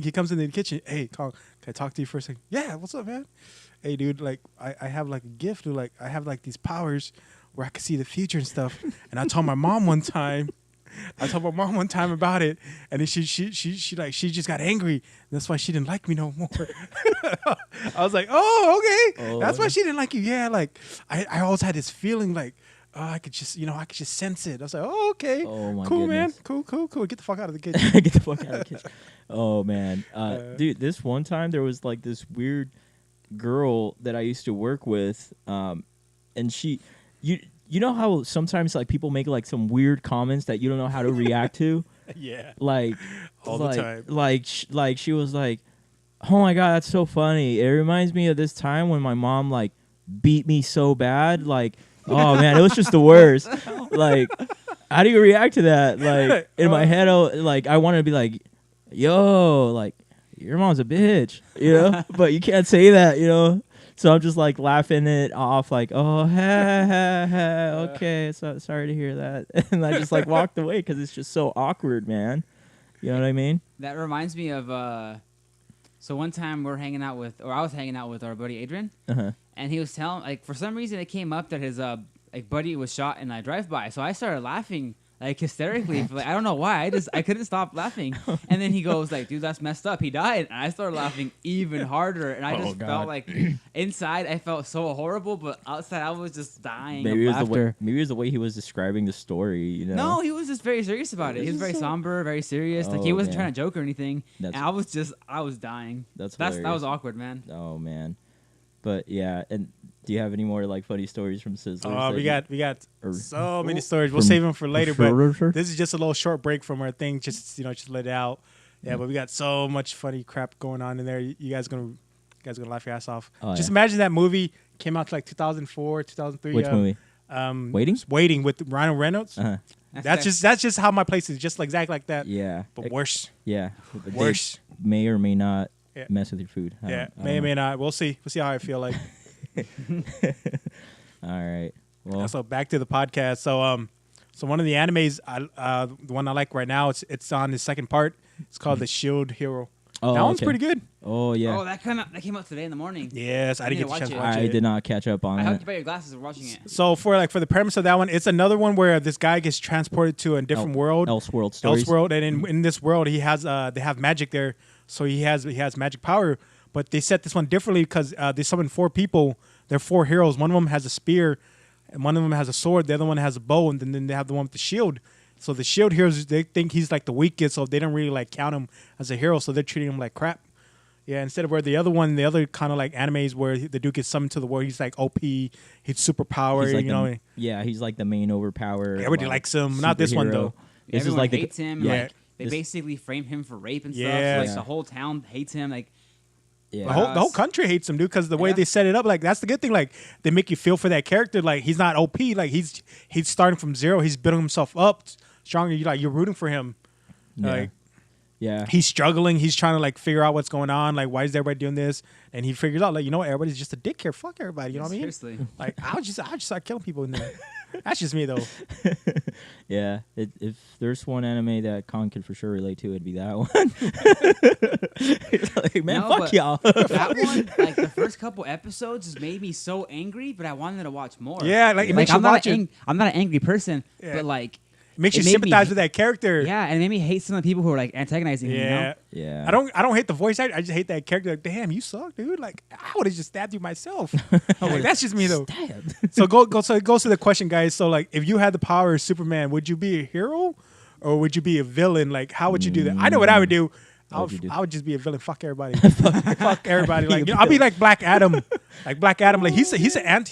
kitchen. Hey, Kong, can I talk to you for a second? Yeah, what's up, man? Hey, dude, like I have like a gift. Dude, like I have like these powers where I can see the future and stuff. And I told my mom one time. About it, and then she just got angry. That's why she didn't like me no more. I was like, oh, okay, that's why she didn't like you. Yeah, like I always had this feeling like I could just sense it. I was like, oh, okay, Oh my cool, goodness. man, cool. Get the fuck out of the kitchen. Get the fuck out of the kitchen. Oh man, dude, this one time there was like this weird girl that I used to work with, and you know how sometimes like people make like some weird comments that you don't know how to react to, Yeah, like all the time. like she was like, oh my god, that's so funny. It reminds me of this time when my mom like beat me so bad. Like, oh man, it was just the worst. Like, how do you react to that? Like in my head, I wanted to be like, yo, like your mom's a bitch, you know, but you can't say that, you know. So I'm just like laughing it off, like, oh, okay, so sorry to hear that, and I just like walked away because it's just so awkward, man. You know what I mean? That reminds me of so one time I was hanging out with our buddy Adrian, Uh-huh. and he was telling, like, for some reason it came up that his like buddy was shot in a drive-by. So I started laughing like hysterically. For, like, I don't know why. I couldn't stop laughing. And then he goes like, "Dude, that's messed up. He died." And I started laughing even harder. And I just felt like inside I felt so horrible, but outside I was just dying Maybe of laughter. maybe it was the way he was describing the story. You know? No, he was just very serious about it. He was very somber, very serious. Like he Oh, wasn't man. trying to joke or anything. That's- And I was dying. That's that hilarious. was awkward, man. Oh man, but yeah. And do you have any more like funny stories from Sizzlers? Oh, we got or- so many stories. We'll from- save them for later, but Sure. this is just a little short break from our thing. Just let it out. Yeah, but we got so much funny crap going on in there. You guys gonna laugh your ass off. Oh, Just yeah. imagine that movie came out to like 2004, 2003. Which movie? Waiting? Waiting with Ryan Reynolds. Uh-huh. That's just how my place is, just like exactly like that. Yeah. But worse. Yeah. They Worse. may or may not Yeah. mess with your food. I Yeah, don't may or know. may not. We'll see. We'll see how I feel like. All right. Well, So back to the podcast. So one of the animes, the one I like right now, it's on the second part. It's called The Shield Hero. oh, That one's okay. pretty good. Oh yeah. Oh, that came out today in the morning. Yes, I I need didn't to get the chance to watch watch I it. did not catch up on I it. hope you buy your glasses and watching it. So for the premise of that one, it's another one where this guy gets transported to a different world, Elseworld stories. Elseworld, and in this world he has they have magic there, so he has magic power. But they set this one differently because they summon 4 people. They're 4 heroes. One of them has a spear, and one of them has a sword. The other one has a bow, and then they have the one with the shield. So the shield heroes, they think he's like the weakest, so they don't really like count him as a hero. So they're treating him like crap. Yeah, instead of where the other kind of like animes where the dude gets summoned to the world, he's like OP, he's super power, He's like you know. he's like the main overpower. Everybody likes him. Not this one, superhero. though. This Everyone is like hates him. Yeah. Like they This- basically frame him for rape and stuff. Yeah. So, like Yeah. the whole town hates him. Like yeah. The whole country hates him, dude, because the way Yeah. they set it up, like that's the good thing. Like they make you feel for that character. Like he's not OP. Like he's starting from zero. He's building himself up stronger. You're rooting for him. Yeah. Like yeah. he's struggling. He's trying to like figure out what's going on. Like why is everybody doing this? And he figures out like, you know what, everybody's just a dick here. Fuck everybody. You know what I mean? seriously. Like I'll just start killing people in there. That's just me though. Yeah, if there's one anime that Khan could for sure relate to, it'd be that one. He's like, man, No, fuck but- y'all. That one, like the first couple episodes, just made me so angry, but I wanted to watch more. Yeah, like it makes you I'm not watch it. I'm not an angry person, Yeah. but like It makes you it made me sympathize hate- with that character. yeah, and it made me hate some of the people who are like antagonizing him. You Yeah. know? Yeah. I don't hate the voice actor. I just hate that character. Like, damn, you suck, dude. Like I would have just stabbed you myself. Like, that's just me though. So so it goes to the question, guys. So like, if you had the power of Superman, would you be a hero or would you be a villain? Like, how would you do that? I know what I would do. What would you do? I would just be a villain. Fuck everybody. Fuck everybody. Like I'll be like Black Adam. Like Black Adam. Like he's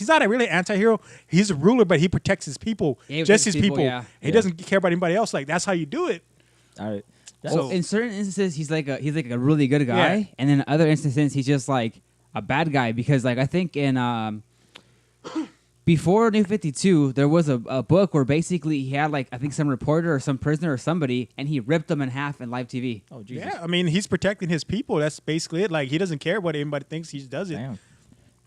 not a really anti-hero. He's a ruler, but he protects his people, Yeah, he just protects his people. yeah. He doesn't care about anybody else. Like that's how you do it. All right. Well, in certain instances, he's like a really good guy, Yeah. and in other instances, he's just like a bad guy because like I think in before New 52, there was a book where basically he had like I think some reporter or some prisoner or somebody, and he ripped them in half in live TV. Oh Jesus. Yeah, I mean he's protecting his people. That's basically it. Like he doesn't care what anybody thinks. He just does it. Damn.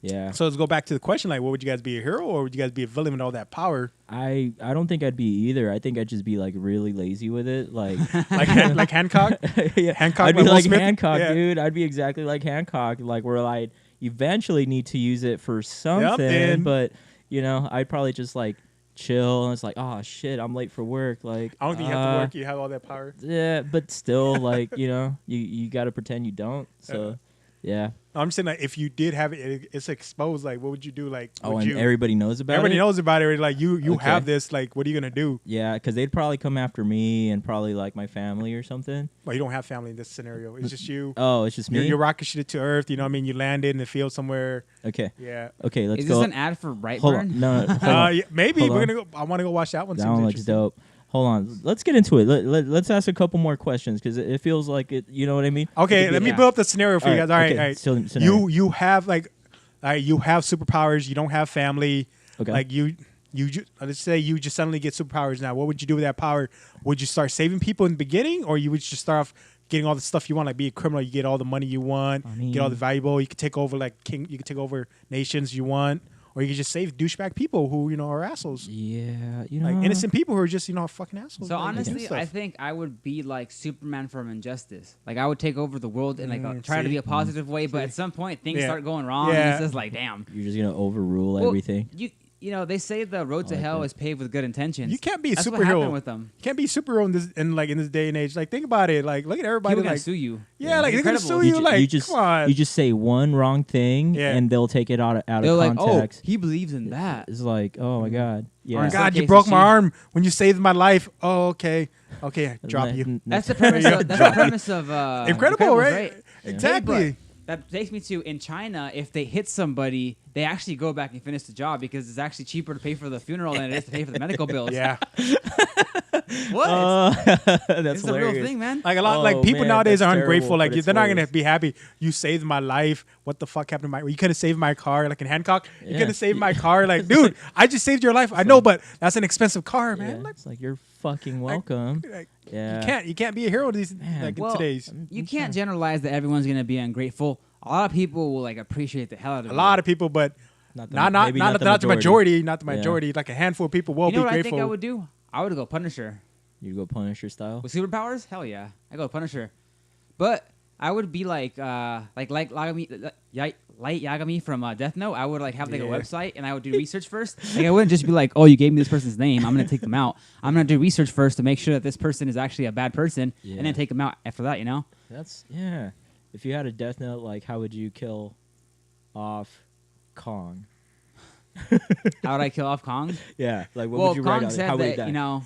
Yeah. So let's go back to the question: like, what would you guys be, a hero or would you guys be a villain with all that power? I don't think I'd be either. I think I'd just be like really lazy with it. Like Like like Hancock? yeah. Hancock I'd be by Will like Smith? Hancock, Yeah. dude. I'd be exactly like Hancock. Like where I eventually need to use it for something, and- but you know, I'd probably just like chill and it's like, oh shit, I'm late for work. Like I don't think you have to work. You have all that power. Yeah, but still, like you know, you got to pretend you don't. So yeah. I'm just saying, like, if you did have it, it's exposed. Like, what would you do? Like, Oh, would and you? everybody knows about Everybody it. knows about it. Like, you Okay. have this. Like, what are you gonna do? Yeah, because they'd probably come after me and probably like my family or something. Well, you don't have family in this scenario. It's just you. Oh, it's just me. You're rocket shit to Earth. You know what I mean? You landed in the field somewhere. Okay. Yeah. Okay, let's Is go. this an ad for Brightburn? Hold on. No, hold on. Yeah, maybe Hold we're on. gonna go. I want to go watch that one. That Seems one looks interesting. dope. Hold on. Let's get into it. Let's ask a couple more questions because it feels like it. You know what I mean? Okay, It let could me be- build up the scenario for you guys. All right, okay, all right. so- scenario. You have like, you have superpowers. You don't have family. Okay. Like let's say you just suddenly get superpowers now. What would you do with that power? Would you start saving people in the beginning, or you would just start off getting all the stuff you want, like be a criminal? You get all the money you want, I get all the mean- valuable. You could take over like king. You could take over nations you want, or you could just save douchebag people who are assholes. Yeah, you know, Like innocent people who are just fucking assholes. So like, doing honestly, stuff. I think I would be like Superman from Injustice. Like I would take over the world in like try to see? be a positive way, but See? at some point things Yeah. start going wrong. Yeah. And it's just like, damn. You're just gonna overrule Well, everything. You know, they say the road to like hell that. is paved with good intentions. You can't be a That's what superhero happened with them. You can't be a superhero in this day and age. Like think about it. Like look at everybody. People gonna Like sue you. yeah, like they're gonna Incredible. sue you. Like you just come on. you just say one wrong thing Yeah. and they'll take it out They're of like, context. oh, he believes in that. It's like, oh my god, yeah. Or in some God, you cases, broke my she- arm when you saved my life. Oh, okay, drop you. That's the premise. Of, that's the premise of Incredible, Incredibles, right? Exactly. But that takes me to in China, if they hit somebody, they actually go back and finish the job because it's actually cheaper to pay for the funeral than it is to pay for the medical bills. Yeah, What? That's it's a real hilarious. thing, man. like a lot. Oh, like people man, nowadays that's are ungrateful. terrible, Like but it's they're not gonna hilarious. be happy. You saved my life. What the fuck happened to my? You could have saved my car, like in Hancock. You Yeah. could have saved my car. Like, dude, I just saved your life. I know, but that's an expensive car, Yeah, man. Like, it's like you're fucking welcome. like, Yeah, you can't be a hero these Man. like in Well, today's. You can't generalize that everyone's gonna be ungrateful. A lot of people will like appreciate the hell out of A it. lot of people, but not not the majority. Not the Yeah. majority. Like a handful of people will You know be what grateful. I think I would do? I would go Punisher. You go Punisher style. With superpowers? Hell yeah. I go Punisher. But I would be like Yagami, Light Yagami from Death Note. I would like have like a Yeah. website and I would do research first. Like I wouldn't just be like, oh, you gave me this person's name, I'm gonna take them out. I'm gonna do research first to make sure that this person is actually a bad person, Yeah. and then take them out after that. You know? That's yeah. If you had a Death Note, like how would you kill off Kong? How would I kill off Kong? Yeah, like what Well, would you write Kong on it? said How would he that die? you know,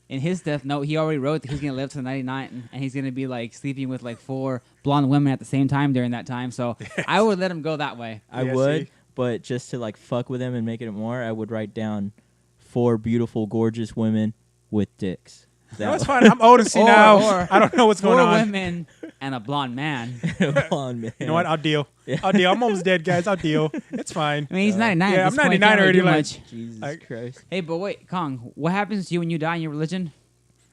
in his Death Note, he already wrote that he's gonna live to 99, and he's gonna be like sleeping with like 4 blonde women at the same time during that time. So I would let him go that way. I Yeah, would, see? but just to like fuck with him and make it more, I would write down 4 beautiful, gorgeous women with dicks. No, it's fine. I'm old and see Or- now. or I don't know what's 4 going on. women and a blonde man. Blonde man. You know what? I'll deal. I'll deal. I'm almost dead, guys. I'll deal. It's fine. I mean, he's 99. yeah, at I'm this point, 99 can't really already, do like- much. Jesus Like- Christ. Hey, but wait, Kong, what happens to you when you die in your religion?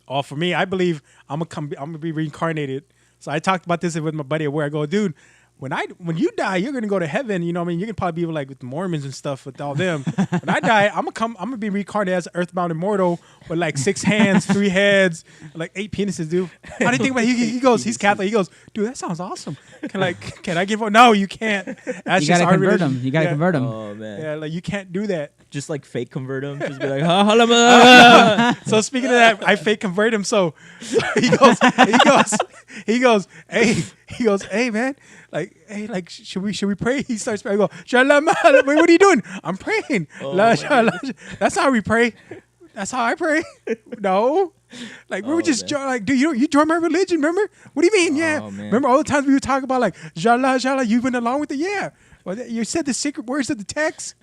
Oh, for me, I believe I'm gonna be reincarnated. So I talked about this with my buddy where I go, dude. When you die, you're gonna go to heaven. You know what I mean? You can probably be like with the Mormons and stuff with all them. When I die, I'm gonna be reincarnated as an earthbound immortal with like 6 hands, 3 heads, like 8 penises, dude. How do you think about it? He goes, he's Catholic. He goes, dude, that sounds awesome. Can I give up? No, you can't. That's You just gotta our convert religion. him. You gotta Yeah. convert him. Oh man. Yeah, like you can't do that. Just like fake convert him. Just be like, ha, So speaking of that, I fake convert him. So he goes, hey man, like should we pray? He starts praying. I go, Shalom. Wait, what are you doing? I'm praying. Oh, La, my sha, la, sha. That's how we pray. That's how I pray. No. Like, we were just, man. like, dude, you joined my religion, remember? What do you mean? Yeah. Oh, man. Remember all the times we would talk about, like, Jala, Jala, you went along with it? Yeah. Well, you said the secret words of the text.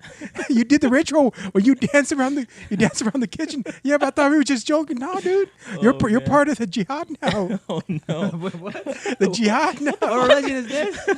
You did the ritual where you dance around the kitchen. Yeah, but I thought we were just joking. No, dude. You're Oh, you're man. part of the jihad now. Oh no. What? The jihad now. What religion is this?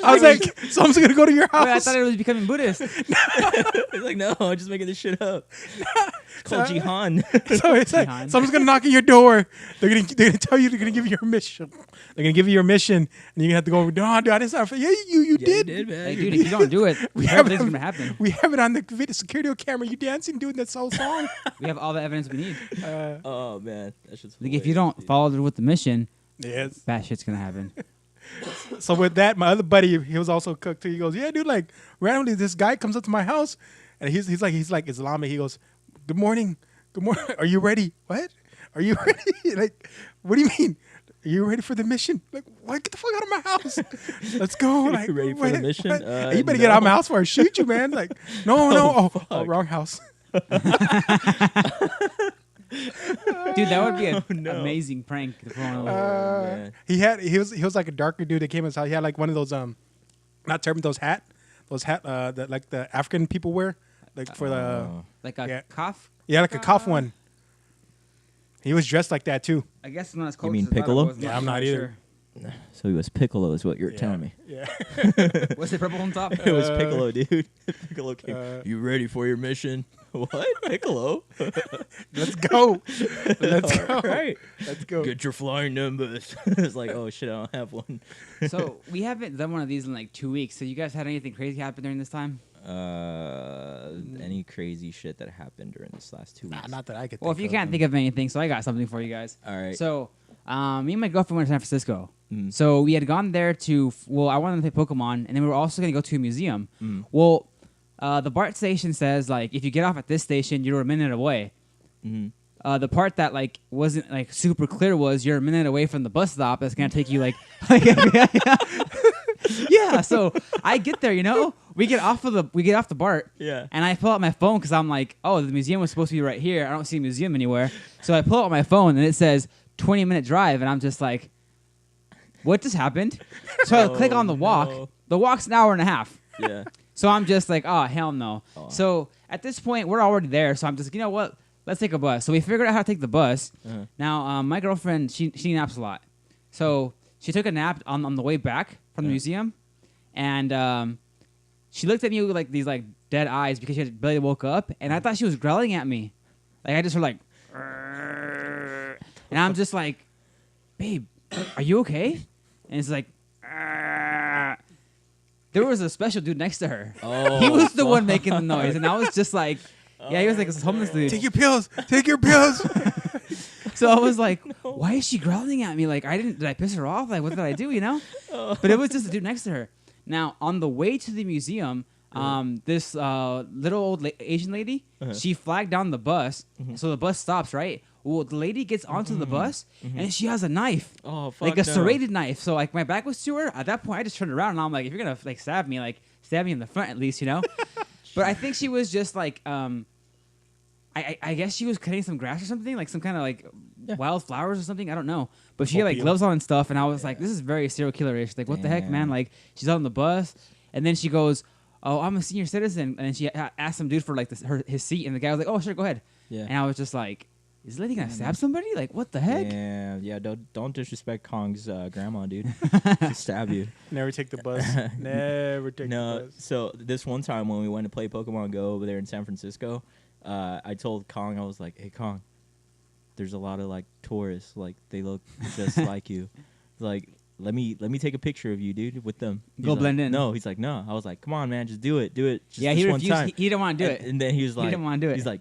I was like, so I'm just going to go to your house. Wait, I thought it was becoming Buddhist. He's like, no, I'm just making this shit up. It's called Jihan. So it's like Behind. someone's gonna knock at your door. They're gonna tell you they're gonna give you your mission. They're gonna give you your mission, and you're gonna have to go. No, dude, I didn't sign for. Yeah, you did. man. Like, dude, if you don't do it, We bad have things it are on- gonna happen. We have it on the video security camera. You dancing, doing that soul song. We have all the evidence we need. Oh man, that's just Like, if you don't follow through with the mission, Yes. bad shit's gonna happen. So with that, my other buddy, he was also a cook too. He goes, yeah, dude. Like randomly, this guy comes up to my house, and he's like Islamic. He goes, good morning. Are you ready? What? Are you ready? Like, what do you mean? Are you ready for the mission? Like, what? Get the fuck out of my house. Let's go. Like, ready for the mission? Hey, you better get out of my house before I shoot you, man. Like, no. Oh, wrong house. Dude, that would be an no. amazing prank. To pull on. man. He was like a darker dude that came in his house. He had like one of those not turban, those hat that like the African people wear, like for the Oh. Like a Yeah. cough. like a cough one. He was dressed like that too. I guess it's not as cold. mean as I thought it Piccolo? was, Yeah, I'm not either. So he was Piccolo, is what you're telling me. Yeah. Was it purple on top? It was Piccolo, dude. Piccolo came. Uh, You ready for your mission? What? Piccolo? Let's go. Let's go. All right. Let's go. Get your flying numbers. It's like, oh shit, I don't have one. So we haven't done one of these in like 2 weeks. So you guys had anything crazy happen during this time? Any crazy shit that happened during this last 2 weeks? Not that I could. Well, if you can't think of anything, so I got something for you guys. All right. So, me and my girlfriend went to San Francisco. Mm. So we had gone there to, I wanted to play Pokemon, and then we were also going to go to a museum. Mm. Well, the BART station says, like, if you get off at this station, you're a minute away. Mhm. The part that, like, wasn't, like, super clear was you're a minute away from the bus stop that's going to take you, like, yeah, so I get there, we get off the BART. Yeah. And I pull out my phone because I'm like, oh, the museum was supposed to be right here. I don't see a museum anywhere. So I pull out my phone and it says 20-minute drive, and I'm just like, what just happened? So I click on the walk. no. The walk's an hour and a half. Yeah. So I'm just like, oh, hell no. Oh. So at this point, we're already there. So I'm just, you know what? Let's take a bus. So we figured out how to take the bus. Uh-huh. Now, my girlfriend, she naps a lot. So she took a nap on the way back from the museum. And she looked at me with like these like dead eyes because she had barely woke up. And I thought she was growling at me. Like I just heard like, "Arr." And I'm just like, babe, are you okay? And it's like, "Arr." There was a special dude next to her. Oh, He was the one making the noise, and I was just like, yeah, he was like this homeless dude. Take your pills. Take your pills. So I was like, why is she growling at me? Like, did I piss her off? Like, what did I do, But it was just a dude next to her. Now, on the way to the museum, this little old Asian lady, she flagged down the bus, so the bus stops, right? Well, the lady gets onto the bus, and she has a knife. Oh, fuck Like a no. serrated knife. So, like, my back was to her. At that point, I just turned around, and I'm like, if you're going to, like, stab me, like, stab me in the front at least, But I think she was just, like, I guess she was cutting some grass or something, like some kind of, like, wildflowers or something. I don't know. But she had, like, Opium. gloves on and stuff, and I was like, this is very serial killer-ish. Like, what the heck, man? Damn. Like, she's on the bus, and then she goes, oh, I'm a senior citizen. And then she asked some dude for, like, his seat, and the guy was like, oh, sure, go ahead. Yeah. And I was just like, is the lady going to stab somebody? Like, what the heck? Yeah. Don't disrespect Kong's grandma, dude. She'll stab you. Never take the bus. Never take the No, bus. so this one time when we went to play Pokemon Go over there in San Francisco, I told Kong, I was like, hey, Kong, there's a lot of, like, tourists. Like, they look just like you. Like, let me take a picture of you, dude, with them. He's Go like, blend in. No, he's like, no. I was like, come on, man, just do it. Just Yeah, this he one refused. time. He didn't want to do it. And then he was like, didn't wanna do it. He's like,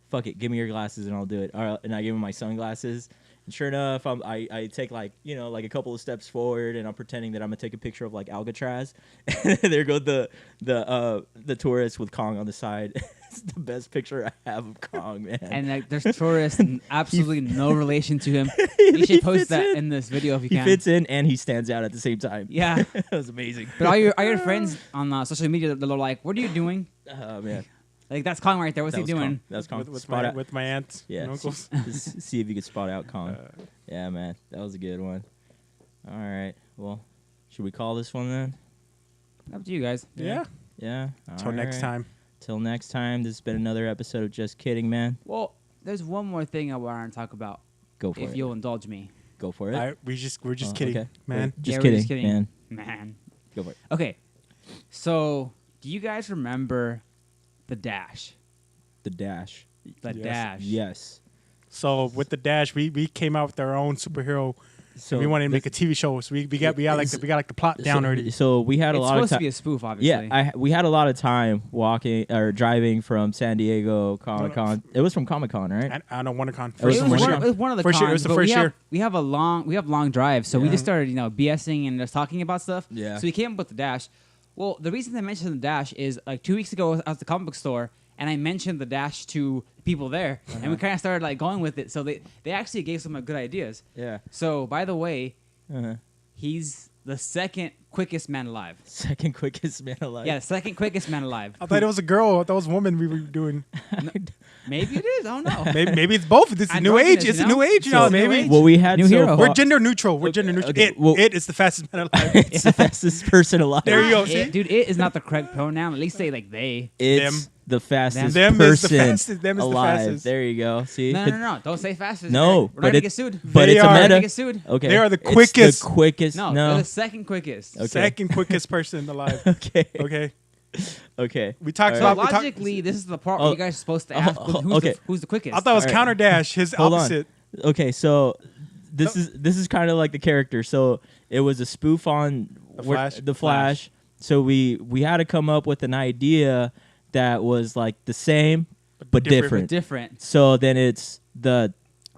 fuck it, give me your glasses and I'll do it. All right, and I gave him my sunglasses. And sure enough, I take like a couple of steps forward, and I'm pretending that I'm gonna take a picture of like Alcatraz. And there go the tourist with Kong on the side. It's the best picture I have of Kong, man. And like, there's tourists and absolutely no relation to him. You should post fits that in. in this video if you He can. fits in and he stands out at the same time. Yeah. That was amazing. But all your friends on social media, they're like, "What are you doing?" Oh man. Like that's Kong right there. What's That he was doing? Kong. That's Kong. with Spot my out. with my aunts Yeah. and uncles. See if you could spot out Kong. Uh, Yeah, man, that was a good one. All right. Well, should we call this one then? Up to you guys. yeah. Yeah. Till next time. Till next time. This has been another episode of Just Kidding, man. Well, there's one more thing I want to talk about. Go for If it. you'll indulge me, Go for it. We're just Oh, kidding, okay. man. Just Yeah, we're kidding, just kidding. man. man. Go for it. Okay, so do you guys remember the Dash? The Dash. The Yes. Dash. Yes. So with the Dash, we came out with our own superhero. So We wanted to make a TV show, so we got like the plot down already. So we had a It's lot of supposed to time. be a spoof, obviously. Yeah, we had a lot of time walking or driving from San Diego Comic Con. It was from Comic Con, right? I don't want to con. It was It from was, one one, year. it was one of the First cons, year- it was the but first year. we have long drives, so we Yeah. just started, BSing and just talking about stuff. Yeah. So we came up with the Dash. Well, the reason I mentioned the Dash is like 2 weeks ago I was at the comic book store and I mentioned the Dash to people there, and we kind of started like going with it. So they actually gave some good ideas. Yeah. So by the way, Uh-huh. he's the second quickest man alive. Second quickest man alive. Yeah, the second quickest man alive. I thought it was a girl. I thought it was a woman we were doing. Maybe it is. I don't know. Maybe it's both. This is new Androgynous, age. It's you a know? new age, So- y'all. New Maybe age. Well, we had New so hero. far- we're gender neutral. We're Okay, gender neutral. okay, well- It is the fastest man alive. it's the fastest person alive. There you go. It, See? dude, it is not the correct pronoun. At least say like they. It's Them. the fastest Them is the person fastest. Them is the alive. fastest. There you go. See? No. Don't say fastest. No, We're not but gonna it- get sued. But They it's a are- We're gonna meta. get sued. Okay. They are the It's quickest. the quickest. No, No. they're the second quickest. Okay. Second quickest person alive. Okay. Okay. Okay. We talked So about. we talked- logically, this is the part where Oh, you guys are supposed to ask oh, who's, okay. who's the quickest. I thought it was All right. Counter Dash. His Hold on. opposite. Okay, so this is kind of like the character. So it was a spoof on The Flash? The Flash. So we had to come up with an idea that was like the same but different. different. So then it's the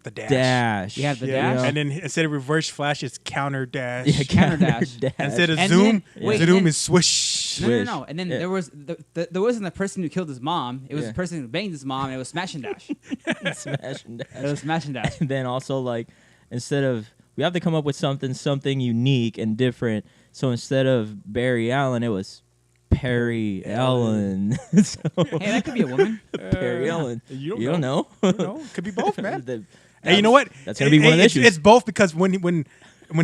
The Dash. Dash. You have the Yeah. Dash? And then instead of reverse flash, it's Counter Dash. Yeah, Counter counter dash. Instead of And Zoom, then- wait, Zoom and- is swish. No. Swish. And then Yeah. there was there wasn't the person who killed his mom. It was Yeah. the person who banged his mom. And it was Smash and Dash. Smash and It dash. was Smash and Dash. And then also like instead of we have to come up with something unique and different. So instead of Barry Allen, it was Perry Allen. So, Hey, that could be a woman. Perry Allen. You don't You don't know. You know, could be both, man. The- Hey, you know what? That's gonna be one of the it's, issues. it's both because when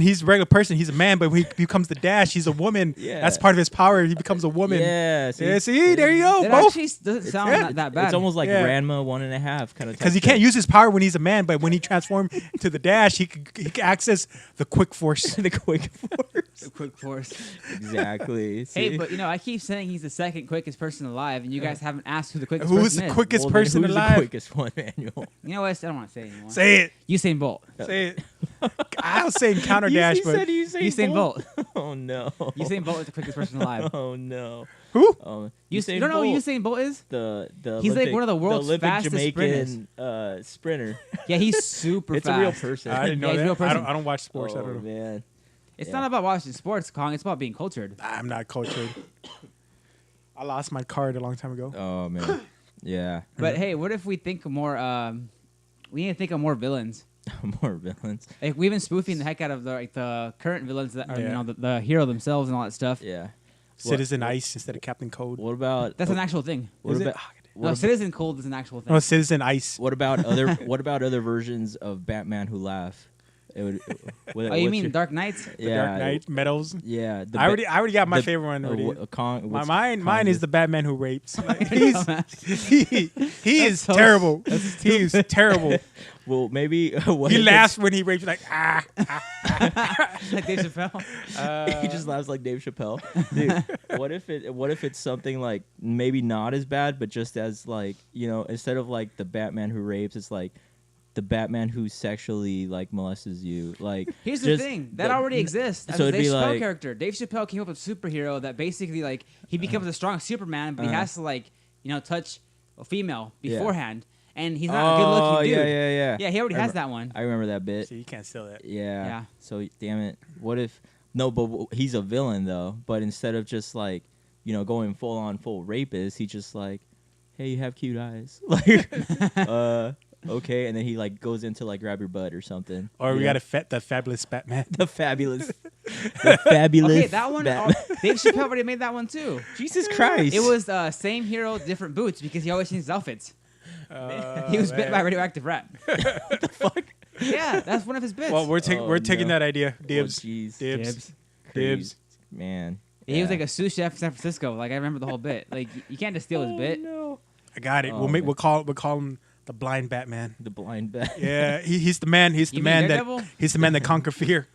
he's a regular person, he's a man, but when he becomes the Dash, he's a woman. Yeah. That's part of his power. He becomes a woman. Yeah. Yeah, see, there you go. It Both. actually doesn't sound yeah. not that bad. It's almost like Yeah. Ranma 1.5 kind of. Because he can't use his power when he's a man, but when he transforms to the Dash, he can access the quick force. the quick force. a quick force. Exactly. Hey, See? but I keep saying he's the second quickest person alive, and you guys haven't asked who the quickest Who's person the is. quickest Well, then person who's alive? the quickest one, Manuel? You know what? I don't want to say it anymore. Say it. Usain Bolt. Say it. I was saying Counter Dash, but Usain Bolt. Oh no. Usain Bolt is the quickest person alive. Oh no. who? Oh, You don't know who Usain Bolt is? the He's like Olympic- one of the world's Olympic fastest Jamaican sprinter. Yeah, he's super It's fast. a real person. I didn't know Yeah, he's a real that. person. I don't watch sports. I Oh don't know. man. It's Yeah. not about watching sports, Kong. It's about being cultured. I'm not cultured. I lost my card a long time ago. Oh man. Yeah. But hey, what if we think of more? We need to think of more villains. More villains. Like we've been spoofing the heck out of the current villains that are Yeah. the hero themselves and all that stuff. Yeah. Citizen Ice instead of Captain Code. What about That's an actual thing. what Is it? about No, what, Citizen Cold is an actual thing. No, Citizen Ice. what about other versions of Batman who laugh? It would. Oh, you mean Dark Knights? The Yeah. Dark Knight, Meadows. Yeah. the I already got my the- favorite one already. Mine is the Batman who rapes. he is so- terrible. He is terrible. Well, maybe what He if laughs when he rapes like ah. Like Dave Chappelle. he just laughs like Dave Chappelle. Dude, what if it's something like maybe not as bad, but just as like, instead of like the Batman who rapes, it's like the Batman who sexually like molests you. Like Here's the just thing that already exists. As so a it'd Dave be Chappelle like- character, Dave Chappelle came up with a superhero that basically like he becomes a strong Superman, but he has to like touch a female Yeah. beforehand, and he's not a good-looking dude. yeah. Yeah, he already I has remem- that one. I remember that bit. See, you can't steal that. Yeah. Yeah. So damn it. What if no? But he's a villain though. But instead of just like going full rapist, he just like, hey, you have cute eyes. Like, okay, and then he like goes into like grab your butt or something. Or we Yeah. got the fabulous Batman. the fabulous The fabulous. Okay, that one. Batman. Dave Chappelle already made that one too. Jesus Christ! It was same hero, different boots because he always changed his outfits. He was bit by a radioactive rat. What the fuck? Yeah, that's one of his bits. Well, we're taking no. that idea. Dibs. Oh, jeez. Dibs. Crazy. Man. He was Yeah. like a sous chef in San Francisco. Like I remember the whole bit. Like you can't just steal his bit. No. I got it. Oh, We'll call him the blind Batman. The blind bat. Yeah, he's the man. He's the You mean man Daredevil? he's the man that conquer fear.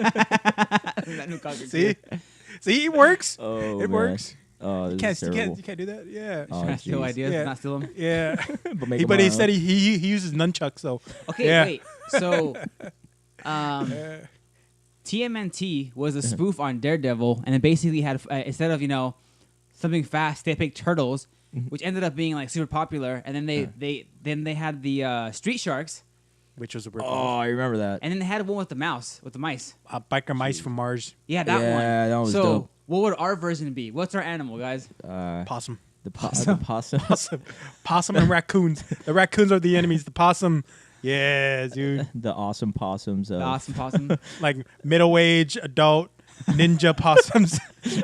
That new Conquer See, Kid. see, it works. Oh, It man. works. Oh, You this is terrible. can't do that. Yeah, Oh, Trying to steal jeez. ideas, Yeah. but not steal them. yeah. But make He, them but he our said own. he uses nunchucks. So Okay, Yeah. wait. So, TMNT was a spoof on Daredevil, and it basically had instead of something fast, they picked turtles, which ended up being like super popular. And then they had the Street Sharks, which was a rip Oh, off. I remember that. and then they had one with the mice. Biker mice from Mars. Yeah, that one. Yeah, that was so, dope. what would our version be? What's our animal, guys? Possum. The possum. Possum and raccoons. The raccoons are the enemies. The possum. Yeah, dude. The awesome possums. Of The awesome possum. Like middle-aged adult ninja possums.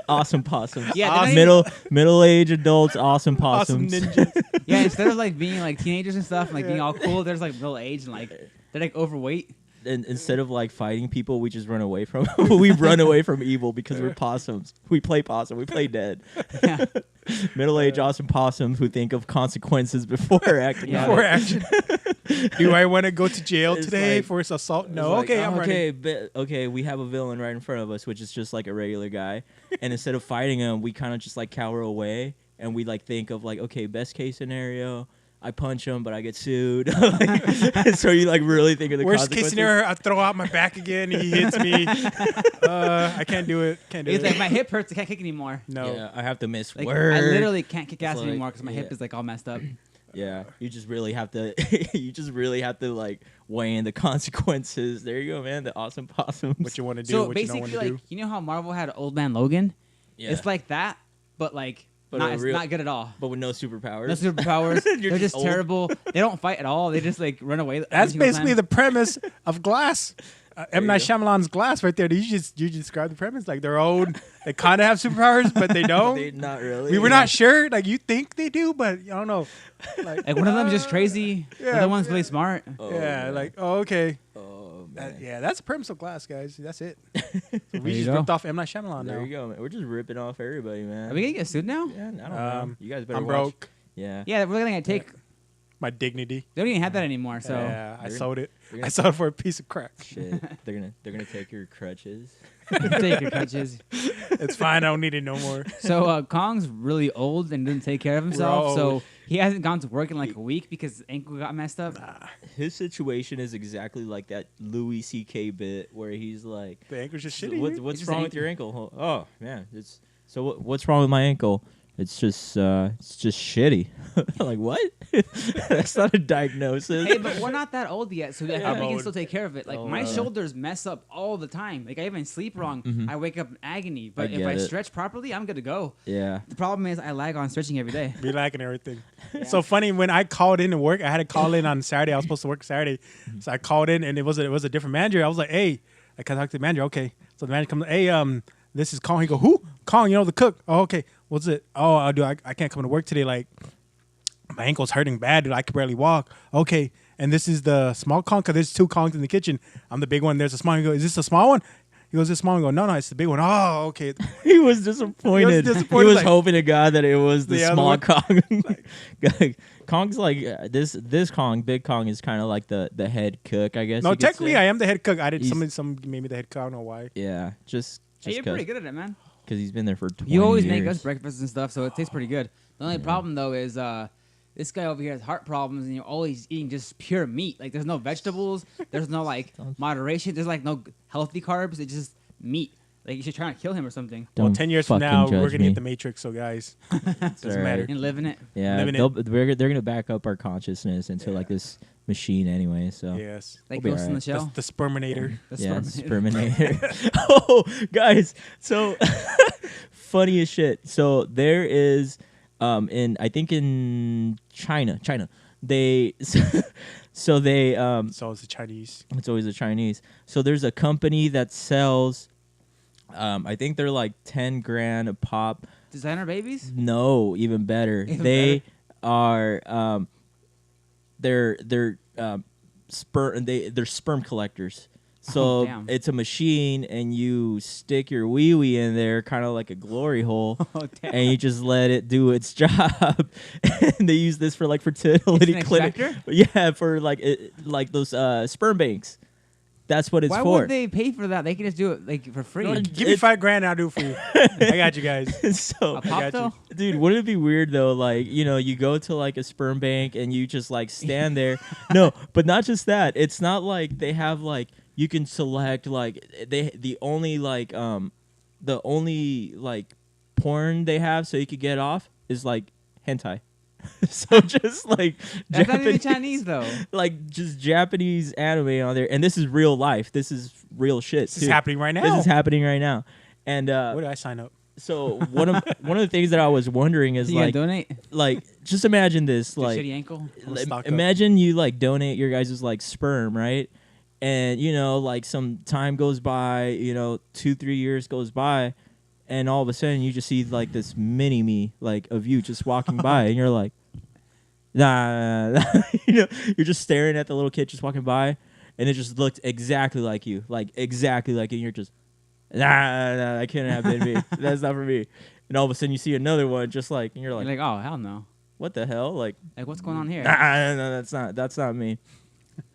awesome possums. Yeah, Awesome. they're not Middle-aged adults. Awesome Awesome possums. ninjas. yeah, instead of like being like teenagers and stuff, and, like being all cool, there's like middle aged and like they're like overweight. And instead of like fighting people, we just run away from. We run away from evil because we're possums. We play possum. We play dead. Yeah. Middle-aged awesome possums who think of consequences before acting. Yeah. out. For action. Do I want to go to jail It's today like- for this assault? It's No. like, Okay, I'm okay, ready. okay. We have a villain right in front of us, which is just like a regular guy. And instead of fighting him, we kind of just like cower away, and we like think of like, okay, best case scenario, I punch him, but I get sued. Like, so you like really think of the Worst case consequences? scenario, I throw out my back again. He hits me. I can't do it. Can't do It's it. like my hip hurts. I can't kick anymore. No. Yeah, I have to miss Like work. I literally can't kick ass It's like, anymore because my hip yeah. is like all messed up. Yeah, you just really have to. You just really have to like weigh in the consequences. There you go, man. The awesome possums. What you want to do, So what you don't want basically, to like do. you know how Marvel had Old Man Logan? Yeah. It's like that, but like But not, a it's real- not good at all. but with no superpowers. No superpowers. You're They're just just old. terrible. They don't fight at all. They just like run away. every That's single basically time. the premise of Glass. M. you Night go. Shyamalan's Glass right there. You just describe the premise. Like they're old. They kind of have superpowers, but they don't. They, not really. We were not sure. Like you think they do, but I don't know. Like, Like one of them is just crazy. The yeah, other one's really smart. Oh, yeah, man. like okay. Oh man. Yeah, that's the premise of Glass, guys. That's it. So There we you just go. ripped off M. Night Shyamalan There now. you go, man. We're just ripping off everybody, man. Are we gonna get sued now? Yeah, I don't know. You guys better I'm watch. broke. Yeah. Yeah, we're gonna take. My dignity. They don't even have that anymore. So Yeah, I They're sold it. they're I gonna- sold it for a piece of crack. Shit. They're gonna take your crutches. take your crutches. It's fine. I don't need it no more. So Kong's really old and doesn't take care of himself. Bro. So he hasn't gone to work in like a week because his ankle got messed up. His situation is exactly like that Louis C.K. bit where he's like, The ankle's just shitty. What's just wrong with your ankle? Oh man, it's so. What's wrong with my ankle? It's just shitty. Like what? That's not a diagnosis. Hey, but we're not that old yet, so I think I'm we can old. still take care of it. Like Oh, my wow. shoulders mess up all the time. Like I even sleep wrong. Mhm. I wake up in agony. But if get I it. stretch properly, I'm good to go. Yeah. The problem is I lag on stretching every day. Be lacking everything. Yeah. So funny when I called in to work, I had to call in on Saturday. I was supposed to work Saturday, so I called in and it was a different manager. I was like, hey, I contacted the manager. Okay, so the manager comes, hey, this is Kong. He go, who? Kong, you know the cook. Oh, okay. What's it? Oh, I can't come to work today. Like my ankle's hurting bad, dude. I can barely walk. Okay, and this is the small Kong because there's two Kongs in the kitchen. I'm the big one. There's a small. He goes, is this the small one? He goes, this small one. I go, no, it's the big one. Oh, okay. He was disappointed. He was disappointed, He was like- hoping to God that it was the The other small one. Kong. Kong's like this Kong, Big Kong is kind of like the head cook, I guess. No, you could technically say. I am the head cook. I did He's- some made me the head cook. I don't know why. Yeah, just Hey, you're pretty good at it, man. because he's been there for 20 You always years. make us breakfast and stuff, so it tastes pretty good. The only problem though is this guy over here has heart problems, and you're always eating just pure meat. Like there's no vegetables, there's no like moderation, there's like no healthy carbs. It's just meat. Like you should try to kill him or something Well, Don't 10 years from fucking now, judge we're gonna me. hit the Matrix. So guys, doesn't alright. matter. and live in it. Yeah, living they're gonna back up our consciousness into like this machine anyway. So Yes, Like We'll be Ghost in the alright. Shell. the Sperminator. The yeah, Sperminator. Sperminator. Oh, guys, so funny as shit. So there is, I think in China, they So they So it's the Chinese. it's always the Chinese. So there's a company that sells I think they're like 10 grand a pop. Designer babies? No, even better. Even They are they're they're sperm collectors. So Oh, damn. it's a machine, and you stick your wee wee in there, kind of like a glory hole, Oh, damn. and you just let it do its job. And they use this for like fertility It's an clinic. extractor? Yeah, for like those sperm banks. That's what it's Why for. would they pay for that? They can just do it like for free. No, Give me It's- $5,000, I'll do it for you. I got you guys. So A got pop you. though? dude, wouldn't it be weird though? Like, you know, you go to like a sperm bank and you just like stand there. No, but not just that. It's not like they have like you can select like the only like porn they have so you could get off is like hentai. So just like That's not even Chinese though. like just Japanese anime on there, and this is real life. This is real shit. This is too. happening right now. This is happening right now. And Where do I sign up? so one of the things that I was wondering is You like gonna donate? just imagine this Your like shitty ankle? I'm gonna stock up. imagine you like donate your guys' like sperm, right? And you know like some time goes by, you know 2-3 years goes by, and all of a sudden you just see like this mini me like of you just walking by, and you're like, nah. You know, you're just staring at the little kid just walking by, and it just looked exactly like you, like exactly like you. And you're just nah, that can't have been me. That's not for me. And all of a sudden you see another one just like, and you're You're like, like, oh hell no! what the hell? Like, Like what's going on here? nah, no, that's not me.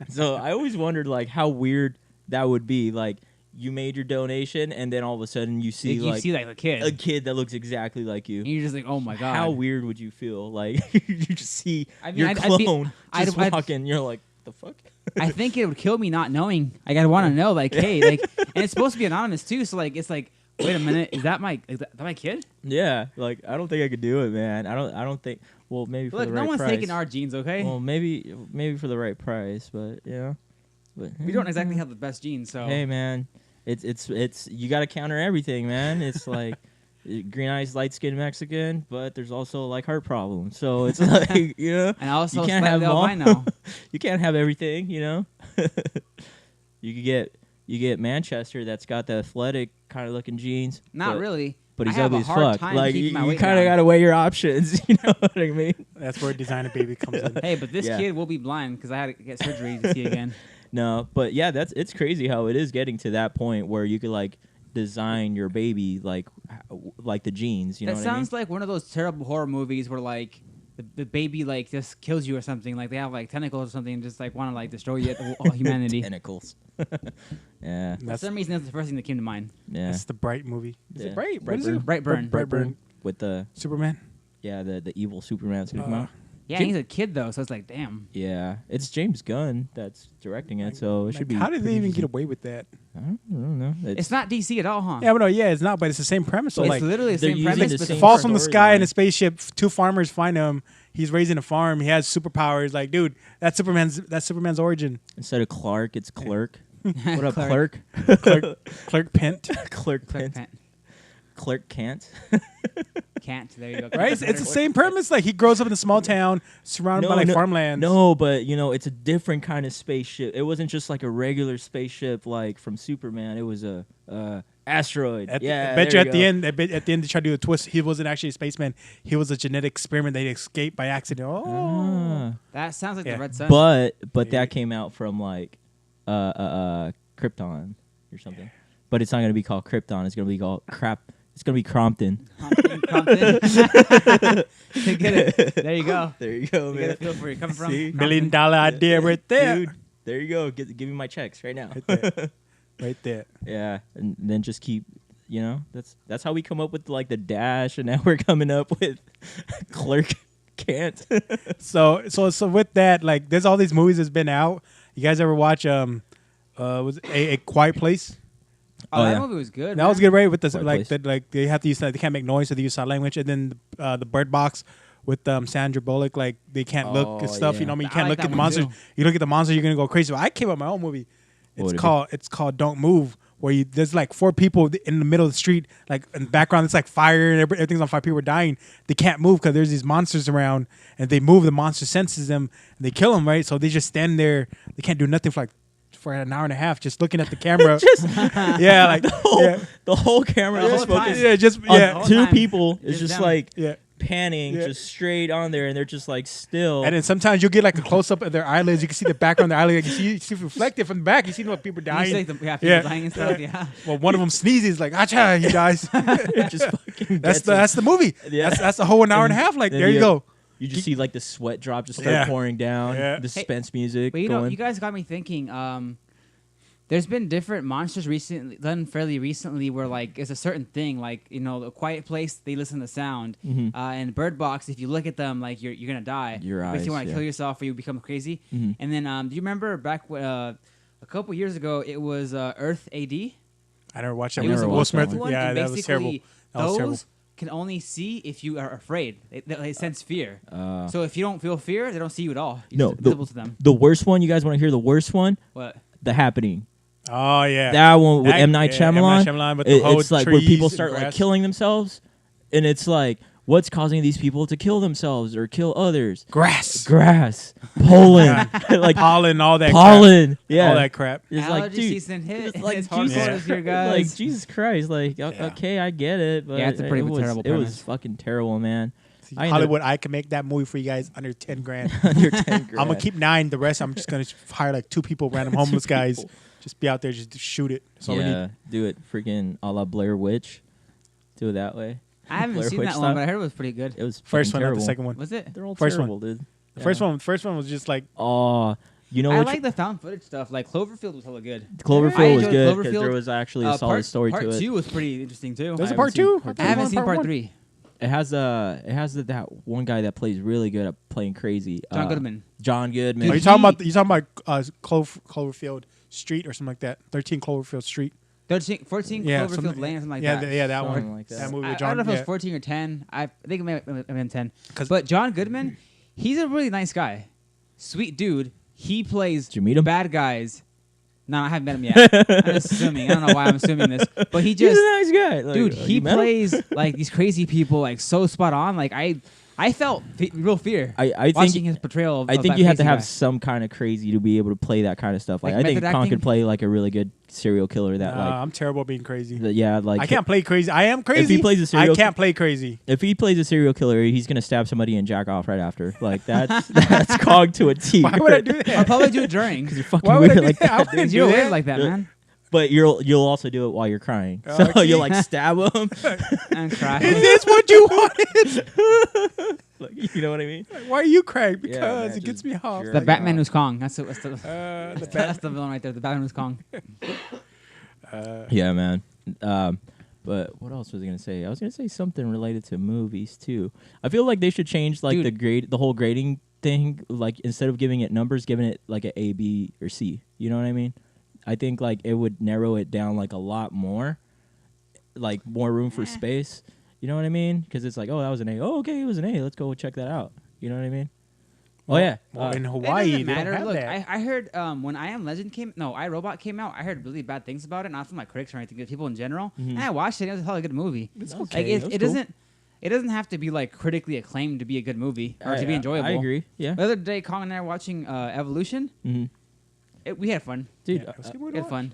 So I always wondered like how weird that would be. Like you made your donation, and then all of a sudden you see Like, you like see like the kid, a kid that looks exactly like you. and you're just like, oh my god! How weird would you feel? Like you just see I mean, your I'd be- clone just I'd- walking. You're like, the fuck? I think it would kill me not knowing. Like I want to know, like, hey, like, and it's supposed to be anonymous too. So like, it's like, wait a minute, is that my kid? Yeah, like I don't think I could do it, man. I don't think. Well, maybe for Look, the no right one's price. taking our genes, okay? Well, maybe for the right price, but yeah. But we don't exactly have the best genes, so Hey, man, it's you got to counter everything, man. It's like green eyes, light skinned Mexican, but there's also like heart problems. So it's like you know, and also you can't have slightly them all. albino. You can't have everything, you know. You get Manchester that's got the athletic kind of looking genes. Not but, really. but I he's have ugly a as hard fuck. time Like keeping my you weight kind of down. got to weigh your options. You know what I mean? That's where Designer Baby comes in. Hey, but this Yeah. kid will be blind because I had to get surgery to see again. No, but yeah, it's crazy how it is getting to that point where you could like design your baby like the genes. You know That what I mean? sounds like one of those terrible horror movies where like the baby like just kills you or something. Like they have like tentacles or something and just like want to like destroy you, all humanity. Tentacles. Yeah, For That's, some reason, that's the first thing that came to mind. yeah. that's the Bright movie. Is Yeah. it Bright? What is Brightburn. it? Brightburn. Brightburn. With the Superman. the evil Superman's gonna come out. Yeah, he's a kid though, so it's like, damn. Yeah, it's James Gunn that's directing it, so it should be. How did they pretty even get decent. away with that? I don't know. It's not DC at all, huh? Yeah, but no, yeah, it's not. But it's the same premise. So it's like, literally the they're same using premise, the but same falls from the sky in storyline. a spaceship. Two farmers find him. He's raising a farm. He has superpowers. Like, dude, that's Superman's origin. Instead of Clark, it's Clerk. What up, Clark. Clerk? Clark Kent. Clerk Clark Kent. Kent. Clark Kent. Can't. There you go. Right? It's the same premise. Like he grows up in a small town surrounded by like farmland. No, but you know, it's a different kind of spaceship. It wasn't just like a regular spaceship like from Superman. It was a asteroid. I Yeah, bet there you you at the go. end, at the end they tried to do a twist. He wasn't actually a spaceman. He was a genetic experiment. They escaped by accident. Oh, Ah. That sounds like Yeah. the Red Sun. But Maybe. that came out from like Krypton or something. But it's not gonna be called Krypton. It's gonna be called crap. It's gonna be Crompton. Compton. You get it. There you go. There you go, You get a feel for where you're coming from. See? $1 million idea right there. Dude, there you go. Give me my checks right now. Right there. Right there. Yeah, and then just keep, you know, that's how we come up with like the Dash, and now we're coming up with Clerk Can't. So with that, like, there's all these movies that's been out. You guys ever watch was it a Quiet Place? Oh, Oh, that yeah. movie was good. That was man. good, right? With the Quiet like, Place. they have to use they can't make noise, so they use sign language. And then the Bird Box with Sandra Bullock, like they can't look and Oh, stuff. yeah. You know, what I mean, you I can't like look that at the one monsters. too. You look at the monster, you're gonna go crazy. But I came up with my own movie. What is it? It's called Don't Move, where there's like 4 people in the middle of the street, like in the background it's like fire and everything's on fire. People are dying. They can't move because there's these monsters around, and if they move, the monster senses them and they kill them. Right, so they just stand there. They can't do nothing for an hour and a half, just looking at the camera. Yeah, like the whole camera The is just whole focused time. yeah, just on yeah. whole two time, people. It's just just them. like Yeah. panning Yeah. just straight on there, and they're just like still. And then sometimes you'll get like a close up of their eyelids. You can see the background of their eyelids. You see reflected from the back. You see what people You see, dying. like, people Yeah. dying and stuff. Yeah. Well, one of them sneezes like, "Acha!" He dies. It just fucking gets them. that's the movie. Yeah. That's the whole an hour and a half. Like then there you go. You just see like the sweat drop just start Yeah. pouring down. Yeah. The suspense music But you know, going. you guys got me thinking. There's been different monsters recently, done fairly recently, where like it's a certain thing, like A Quiet Place, they listen to sound, Mhm. and Bird Box, if you look at them, like you're gonna die. Your If you eyes, want to yeah. kill yourself or you become crazy. Mhm. And then, do you remember back a couple years ago, it was Earth AD. I never watched that. I It was never a Will watched that Smith. one. Yeah, and that was basically terrible. That was terrible. those can only see if you are afraid. They sense fear. Uh, So if you don't feel fear, they don't see you at all. You're No, just invisible to them. the worst one. You guys want to hear the worst one? What? The Happening. Oh yeah. That one with That- M Night yeah, M. Shyamalan. Night Shyamalan with the whole It's like where trees people and start like grass. killing themselves, and it's like, what's causing these people to kill themselves or kill others? Grass, Grass, pollen, like pollen, all that pollen. crap. Yeah, all that crap. It's Allergy like, dude, season hit. it's like It's hard Jesus, for us here, guys. like Jesus Christ, like Yeah. okay, I get it, but Yeah, it's a pretty it was, terrible It was premise. fucking terrible, man. I ended Hollywood, I can make that movie for you guys under 10 grand. Under 10 grand. I'm gonna keep 9. The rest, I'm just gonna hire like 2 people, random homeless guys. people. Just be out there, just shoot it. That's all we need. Yeah, do it freaking a la Blair Witch. Do it that way. I haven't Blair seen Witch that style. one, but I heard it was pretty good. It was First fucking one, not terrible. the second one. Was it? They're all First one. terrible, dude. The Yeah. first one was just like Oh, you know I which like the found footage stuff. Like Cloverfield was hella good. Cloverfield I was enjoyed good because Cloverfield. there was actually a solid story part to it. 2 was pretty interesting too. there's I a part haven't seen 2. part I haven't seen part one. 3. It has that one guy that plays really good at playing crazy. John Goodman. John Goodman. Are you talking about Cloverfield Street or something like that? 13 Cloverfield Street. 14 Yeah, Cloverfield something- Lane, something like yeah, that. that Something one. like that. That movie I, with I don't know John. if it was Yeah. 14 or 10. I think it may have been 10. 'Cause- But John Goodman, he's a really nice guy. Sweet dude. He plays Did you meet him? bad guys. No, I haven't met him yet. I'm just assuming. I don't know why I'm assuming this. But he He's just, a nice guy. Like, dude, you he met him? plays like these crazy people like so spot on. Like I felt real fear I watching think his portrayal of I think that you have to crazy have guy. some kind of crazy to be able to play that kind of stuff. Like Like I think method Kong acting? could play like a really good serial killer. That like I'm terrible at being crazy. yeah, like I can't play crazy. I am crazy. If he plays a serial I can't play crazy. If he plays a serial killer, he's gonna stab somebody and jack off right after. Like that's Kong to a T. Why would I do I'll that? probably do it during. Because you're fucking Why would I weird do like that? I that. wouldn't dude. You're do weird that. like that, man. But you'll also do it while you're crying. Oh, So okay. you'll like stab him. And cry. Is this what you wanted? Like, you know what I mean? Why are you crying? Yeah, Because man, it gets just me off. jerk The Like, Batman uh, who's Kong. That's the The that's the villain right there. The Batman who's Kong. Yeah, man. But what else was I gonna say? I was gonna say something related to movies too. I feel like they should change like Dude. the whole grading thing. Like instead of giving it numbers, giving it like a A, B, or C. You know what I mean? I think like it would narrow it down like a lot more, like more room for space. You know what I mean? Because it's like, oh, that was an A. Oh, okay, it was an A. Let's go check that out. You know what I mean? Oh yeah. Well, in It Hawaii, doesn't they don't matter. have Look, that. I heard when I Am Legend iRobot came out, I heard really bad things about it, not from like critics or anything, but people in general. Mhm. And I watched it. It was a hell of a good movie. It's That was okay. Like That was it cool. doesn't. It doesn't have to be like critically acclaimed to be a good movie or to be enjoyable. I agree. Yeah. The other day, Kong and I were watching Evolution. hmm We had fun. Dude, Yeah, it was a good We movie to had fun.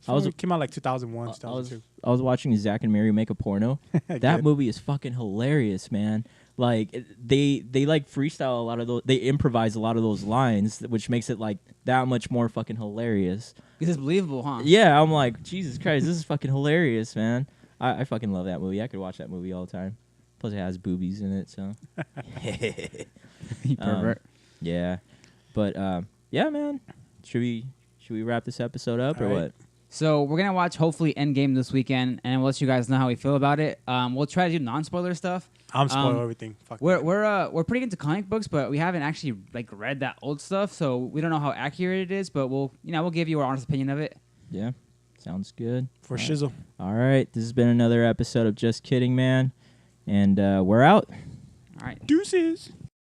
I was- It came out like 2001, I was 2002. I was watching Zack and Mary make a porno. That Good. movie is fucking hilarious, man. Like they like freestyle a lot of those. They improvise a lot of those lines, which makes it like that much more fucking hilarious. This is believable, huh? Yeah, I'm like, Jesus Christ, this is fucking hilarious, man. I fucking love that movie. I could watch that movie all the time. Plus, it has boobies in it, so. You pervert. Yeah, but yeah, man. Should we wrap this episode up or All right. what? So we're gonna watch hopefully Endgame this weekend, and we'll let you guys know how we feel about it. We'll try to do non-spoiler stuff. I'm spoiling Um, everything. Fuck We're that. we're pretty into comic books, but we haven't actually like read that old stuff, so we don't know how accurate it is. But we'll give you our honest opinion of it. Yeah, sounds good. For All right. shizzle. All right, this has been another episode of Just Kidding Man, and we're out. All right. Deuces.